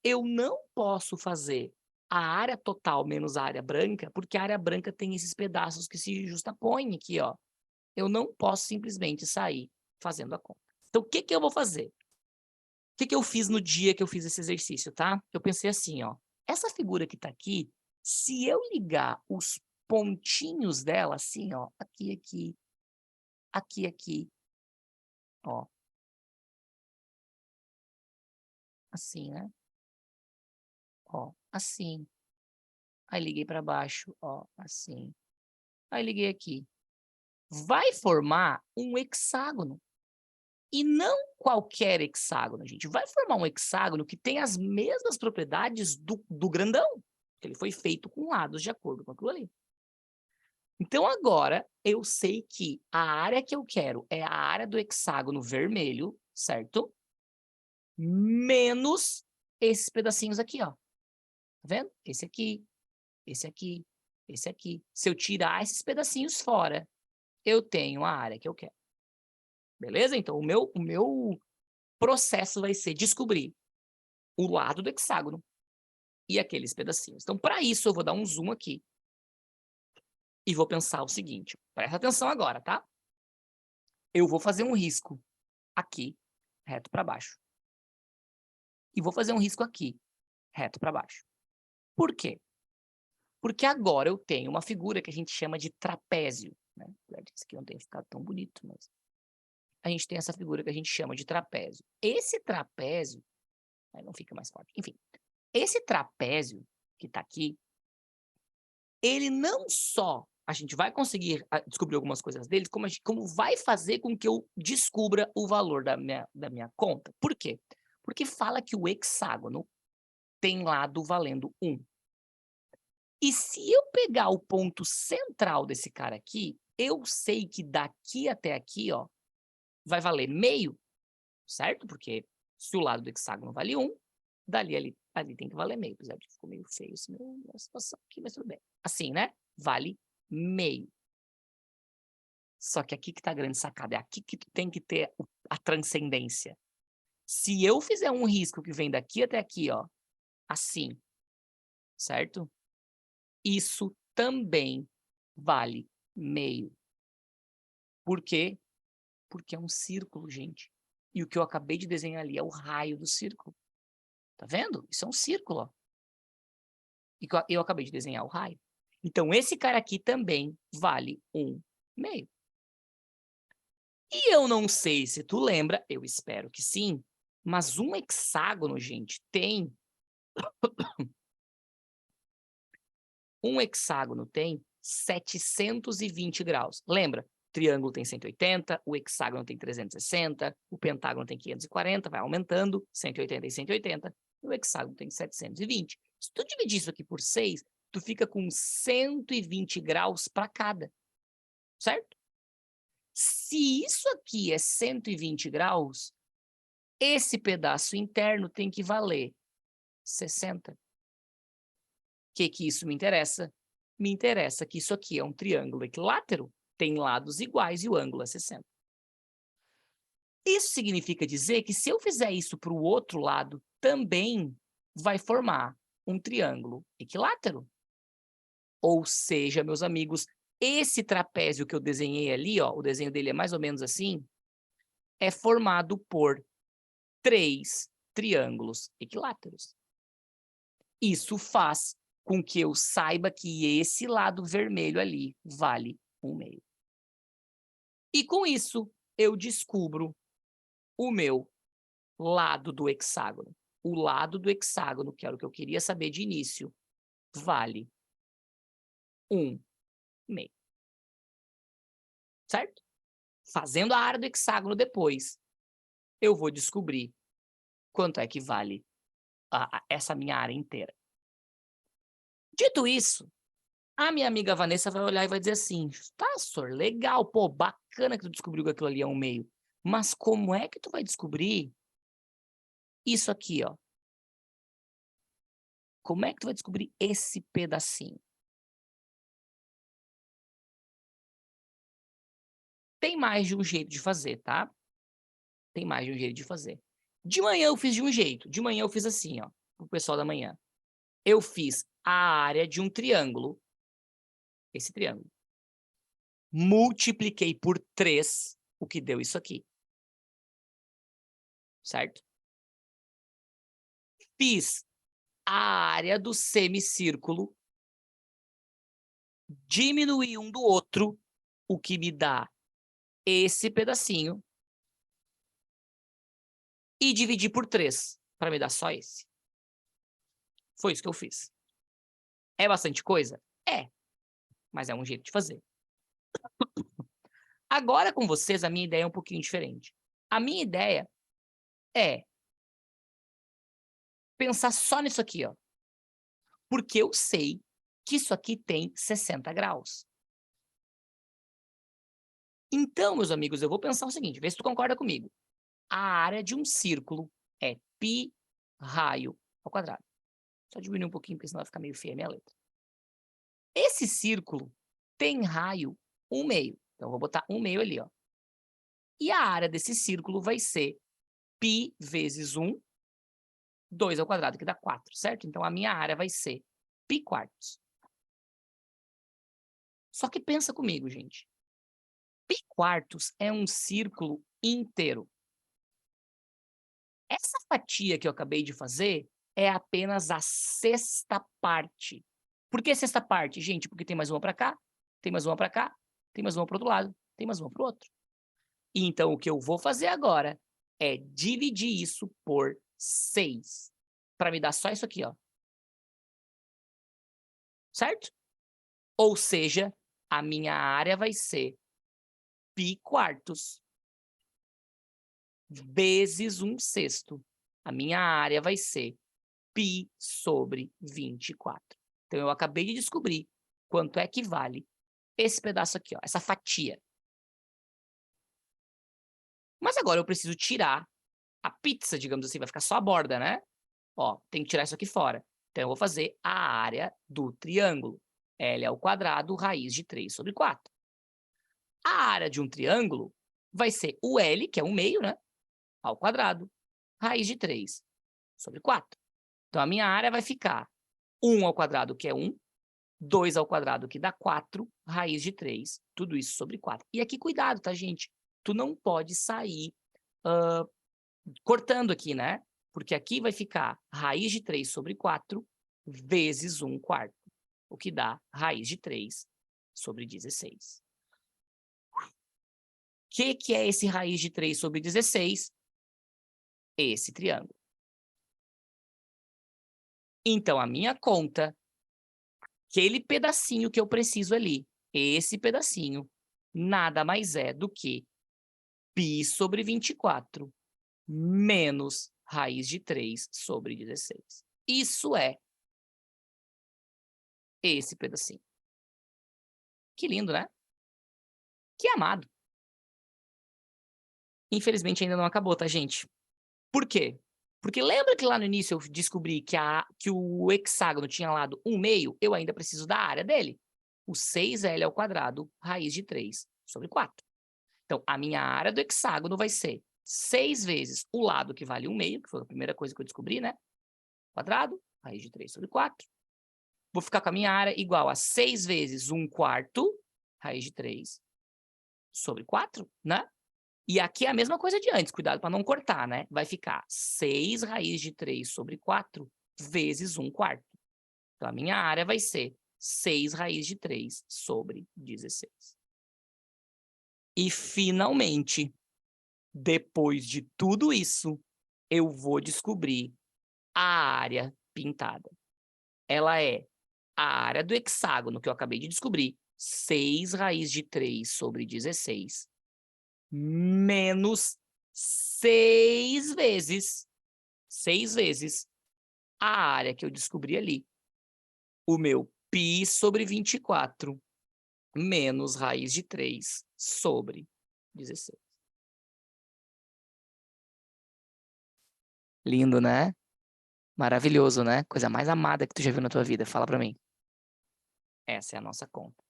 Eu não posso fazer a área total menos a área branca, porque a área branca tem esses pedaços que se justapõem aqui, ó. Eu não posso simplesmente sair fazendo a conta. Então, o que que eu vou fazer? O que que eu fiz no dia que eu fiz esse exercício, tá? Eu pensei assim, ó. Essa figura que tá aqui, se eu ligar os pontinhos dela, assim, ó, aqui, aqui, aqui, aqui, ó, assim, né? Ó, assim. Aí liguei para baixo, ó, assim. Aí liguei aqui. Vai formar um hexágono. E não qualquer hexágono, gente. Vai formar um hexágono que tem as mesmas propriedades do grandão. Ele foi feito com lados de acordo com aquilo ali. Então, agora, eu sei que a área que eu quero é a área do hexágono vermelho, certo? Menos esses pedacinhos aqui, ó. Tá vendo? Esse aqui, esse aqui, esse aqui. Se eu tirar esses pedacinhos fora, eu tenho a área que eu quero. Beleza? Então, o meu processo vai ser descobrir o lado do hexágono e aqueles pedacinhos. Então, para isso, eu vou dar um zoom aqui e vou pensar o seguinte. Presta atenção agora, tá? Eu vou fazer um risco aqui, reto para baixo. E vou fazer um risco aqui, reto para baixo. Por quê? Porque agora eu tenho uma figura que a gente chama de trapézio. Né? Isso aqui não tem ficado tão bonito, mas... A gente tem essa figura que a gente chama de trapézio. Esse trapézio... Aí não fica mais forte. Enfim, esse trapézio que está aqui, ele não só... A gente vai conseguir descobrir algumas coisas dele, como vai fazer com que eu descubra o valor da minha conta. Por quê? Porque fala que o hexágono tem lado valendo 1. E se eu pegar o ponto central desse cara aqui, eu sei que daqui até aqui, ó, vai valer meio, certo? Porque se o lado do hexágono vale 1, dali ali tem que valer meio. Apesar de que ficou meio feio essa situação aqui, mas tudo bem. Assim, né? Vale meio. Só que aqui que tá a grande sacada. É aqui que tu tem que ter a transcendência. Se eu fizer um risco que vem daqui até aqui, ó, assim, certo? Isso também vale meio. Por quê? Porque é um círculo, gente. E o que eu acabei de desenhar ali é o raio do círculo. Tá vendo? Isso é um círculo, ó. E eu acabei de desenhar o raio. Então, esse cara aqui também vale 1 meio. E eu não sei se tu lembra, eu espero que sim, mas um hexágono, gente, tem um hexágono tem 720 graus. Lembra? O triângulo tem 180, o hexágono tem 360, o pentágono tem 540, vai aumentando, 180 e 180, e o hexágono tem 720. Se tu dividir isso aqui por 6, tu fica com 120 graus para cada, certo? Se isso aqui é 120 graus, esse pedaço interno tem que valer 60. O que isso me interessa? Me interessa que isso aqui é um triângulo equilátero, tem lados iguais e o ângulo é 60. Isso significa dizer que se eu fizer isso para o outro lado, também vai formar um triângulo equilátero. Ou seja, meus amigos, esse trapézio que eu desenhei ali, ó, o desenho dele é mais ou menos assim, é formado por 3 triângulos equiláteros. Isso faz com que eu saiba que esse lado vermelho ali vale 1/2. E com isso, eu descubro o meu lado do hexágono. O lado do hexágono, que era o que eu queria saber de início, vale 1/2. Certo? Fazendo a área do hexágono depois, eu vou descobrir quanto é que vale essa minha área inteira. Dito isso, a minha amiga Vanessa vai olhar e vai dizer assim, tá, Sor, legal, pô, bacana que tu descobriu que aquilo ali é 1/2. Mas como é que tu vai descobrir isso aqui, ó? Como é que tu vai descobrir esse pedacinho? Tem mais de um jeito de fazer, tá? Tem mais de um jeito de fazer. De manhã eu fiz de um jeito. De manhã eu fiz assim, ó, pro pessoal da manhã. Eu fiz a área de um triângulo, esse triângulo. Multipliquei por 3, o que deu isso aqui. Certo? Fiz a área do semicírculo, diminuí um do outro, o que me dá esse pedacinho, e dividi por 3, para me dar só esse. Foi isso que eu fiz. É bastante coisa? É, mas é um jeito de fazer. Agora com vocês, a minha ideia é um pouquinho diferente. A minha ideia é pensar só nisso aqui, ó. Porque eu sei que isso aqui tem 60 graus. Então, meus amigos, eu vou pensar o seguinte, vê se tu concorda comigo. A área de um círculo é π raio ao quadrado. Só diminuir um pouquinho, porque senão vai ficar meio feia a minha letra. Esse círculo tem raio 1/2. Então, eu vou botar 1/2 ali, ó. E a área desse círculo vai ser π vezes 1, 2 ao quadrado, que dá 4, certo? Então, a minha área vai ser π quartos. Só que pensa comigo, gente. π quartos é um círculo inteiro. Essa fatia que eu acabei de fazer é apenas a sexta parte. Por que sexta parte, gente? Porque tem mais uma para cá, tem mais uma para cá, tem mais uma para o outro lado, tem mais uma para o outro. Então, o que eu vou fazer agora é dividir isso por 6, para me dar só isso aqui, ó. Certo? Ou seja, a minha área vai ser π quartos vezes 1/6. A minha área vai ser π sobre 24. Então, eu acabei de descobrir quanto é que vale esse pedaço aqui, ó, essa fatia. Mas agora eu preciso tirar a pizza, digamos assim, vai ficar só a borda, né? Ó, tem que tirar isso aqui fora. Então, eu vou fazer a área do triângulo. L ao quadrado, raiz de 3 sobre 4. A área de um triângulo vai ser o L, que é 1/2, né? Ao quadrado, raiz de 3 sobre 4. Então, a minha área vai ficar 1 ao quadrado, que é 1, 2 ao quadrado, que dá 4, raiz de 3, tudo isso sobre 4. E aqui, cuidado, tá, gente? Tu não pode sair cortando aqui, né? Porque aqui vai ficar raiz de 3 sobre 4 vezes 1/4, o que dá raiz de 3 sobre 16. que é esse raiz de 3 sobre 16? Esse triângulo. Então, a minha conta, aquele pedacinho que eu preciso ali, esse pedacinho, nada mais é do que π sobre 24 menos raiz de 3 sobre 16. Isso é esse pedacinho. Que lindo, né? Que amado. Infelizmente ainda não acabou, tá, gente? Por quê? Porque lembra que lá no início eu descobri que o hexágono tinha lado 1/2? Eu ainda preciso da área dele. O 6L ao quadrado, raiz de 3 sobre 4. Então, a minha área do hexágono vai ser 6 vezes o lado que vale 1/2, que foi a primeira coisa que eu descobri, né? Quadrado, raiz de 3 sobre 4. Vou ficar com a minha área igual a 6 vezes 1/4, raiz de 3 sobre 4, né? E aqui é a mesma coisa de antes, cuidado para não cortar, né? Vai ficar 6 raiz de 3 sobre 4 vezes 1/4. Então, a minha área vai ser 6 raiz de 3 sobre 16. E, finalmente, depois de tudo isso, eu vou descobrir a área pintada. Ela é a área do hexágono, que eu acabei de descobrir, 6 raiz de 3 sobre 16, menos 6 vezes a área que eu descobri ali. O meu π sobre 24 menos raiz de 3 sobre 16. Lindo, né? Maravilhoso, né? Coisa mais amada que tu já viu na tua vida. Fala pra mim. Essa é a nossa conta.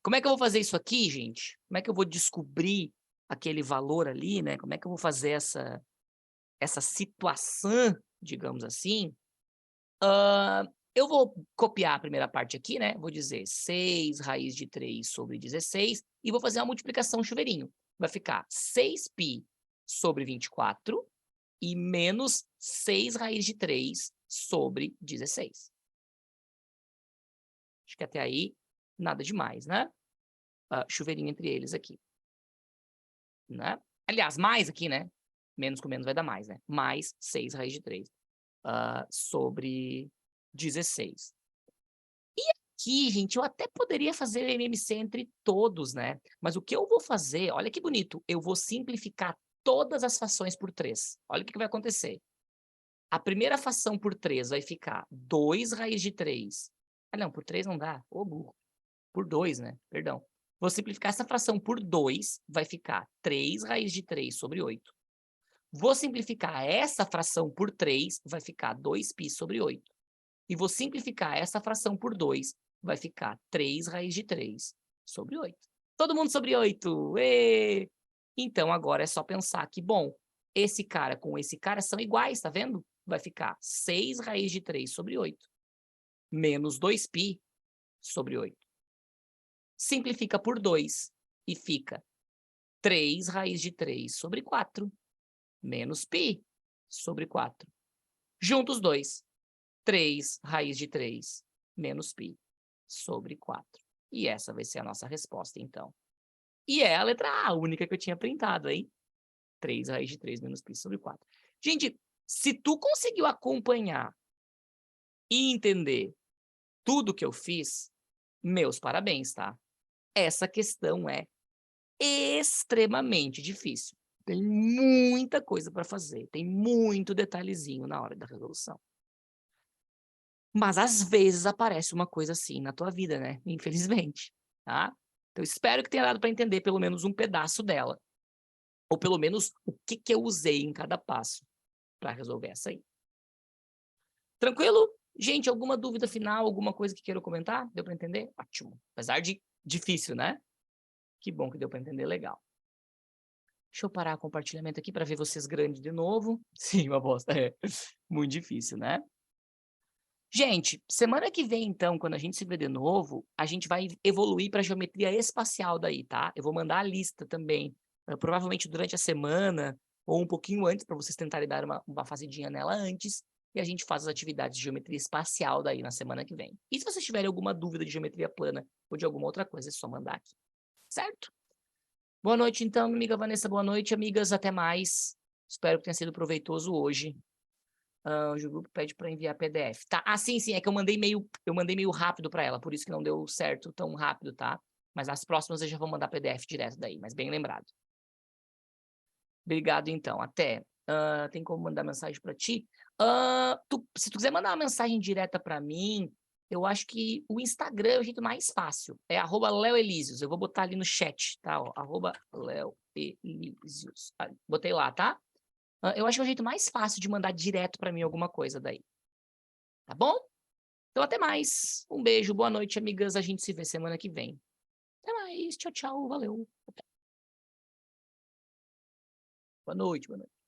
Como é que eu vou fazer isso aqui, gente? Como é que eu vou descobrir aquele valor ali, né? Como é que eu vou fazer essa situação, digamos assim? Eu vou copiar a primeira parte aqui, né? Vou dizer 6 raiz de 3 sobre 16 e vou fazer uma multiplicação chuveirinho. Vai ficar 6π sobre 24 e menos 6 raiz de 3 sobre 16. Acho que até aí, nada demais, né? Chuveirinho entre eles aqui. Né? Aliás, mais aqui, né? Menos com menos vai dar mais, né? Mais 6 raiz de 3 sobre 16. E aqui, gente, eu até poderia fazer MMC entre todos, né? Mas o que eu vou fazer, olha que bonito, eu vou simplificar todas as frações por 3. Olha o que vai acontecer. A primeira fração por 3 vai ficar 2 raiz de 3. Ah, não, por 3 não dá. Ô, burro. Por 2, né? Perdão. Vou simplificar essa fração por 2, vai ficar 3 raiz de 3 sobre 8. Vou simplificar essa fração por 3, vai ficar 2π sobre 8. E vou simplificar essa fração por 2, vai ficar 3 raiz de 3 sobre 8. Todo mundo sobre 8! Ê! Então, agora é só pensar que, bom, esse cara com esse cara são iguais, tá vendo? Vai ficar 6 raiz de 3 sobre 8, menos 2π sobre 8. Simplifica por 2 e fica 3 raiz de 3 sobre 4, menos π sobre 4. Junta os dois. 3 raiz de 3 menos π sobre 4. E essa vai ser a nossa resposta, então. E é a letra A, a única que eu tinha printado, hein? 3 raiz de 3 menos π sobre 4. Gente, se tu conseguiu acompanhar e entender tudo que eu fiz, meus parabéns, tá? Essa questão é extremamente difícil. Tem muita coisa para fazer, tem muito detalhezinho na hora da resolução. Mas às vezes aparece uma coisa assim na tua vida, né? Infelizmente, tá? Então espero que tenha dado para entender pelo menos um pedaço dela. Ou pelo menos o que eu usei em cada passo para resolver essa aí. Tranquilo? Gente, alguma dúvida final, alguma coisa que queiram comentar? Deu para entender? Ótimo. Apesar de difícil, né? Que bom que deu para entender legal. Deixa eu parar o compartilhamento aqui para ver vocês grandes de novo. Sim, uma bosta. É muito difícil, né? Gente, semana que vem, então, quando a gente se vê de novo, a gente vai evoluir para geometria espacial daí, tá? Eu vou mandar a lista também, provavelmente durante a semana, ou um pouquinho antes, para vocês tentarem dar uma fazidinha nela antes, e a gente faz as atividades de geometria espacial daí na semana que vem. E se vocês tiverem alguma dúvida de geometria plana ou de alguma outra coisa, é só mandar aqui, certo? Boa noite, então, amiga Vanessa. Boa noite, amigas. Até mais. Espero que tenha sido proveitoso hoje. O grupo pede para enviar PDF. Tá? Ah, sim, é que eu mandei meio rápido para ela, por isso que não deu certo tão rápido, tá? Mas nas próximas eu já vou mandar PDF direto daí, mas bem lembrado. Obrigado, então. Até. Tem como mandar mensagem para ti? Se tu quiser mandar uma mensagem direta para mim, eu acho que o Instagram é o jeito mais fácil. É @leoelísios. Eu vou botar ali no chat, tá? Ó, @leoelísios. Botei lá, tá? Eu acho que é o jeito mais fácil de mandar direto para mim alguma coisa daí. Tá bom? Então até mais. Um beijo, boa noite, amigas. A gente se vê semana que vem. Até mais. Tchau, tchau. Valeu. Boa noite, boa noite.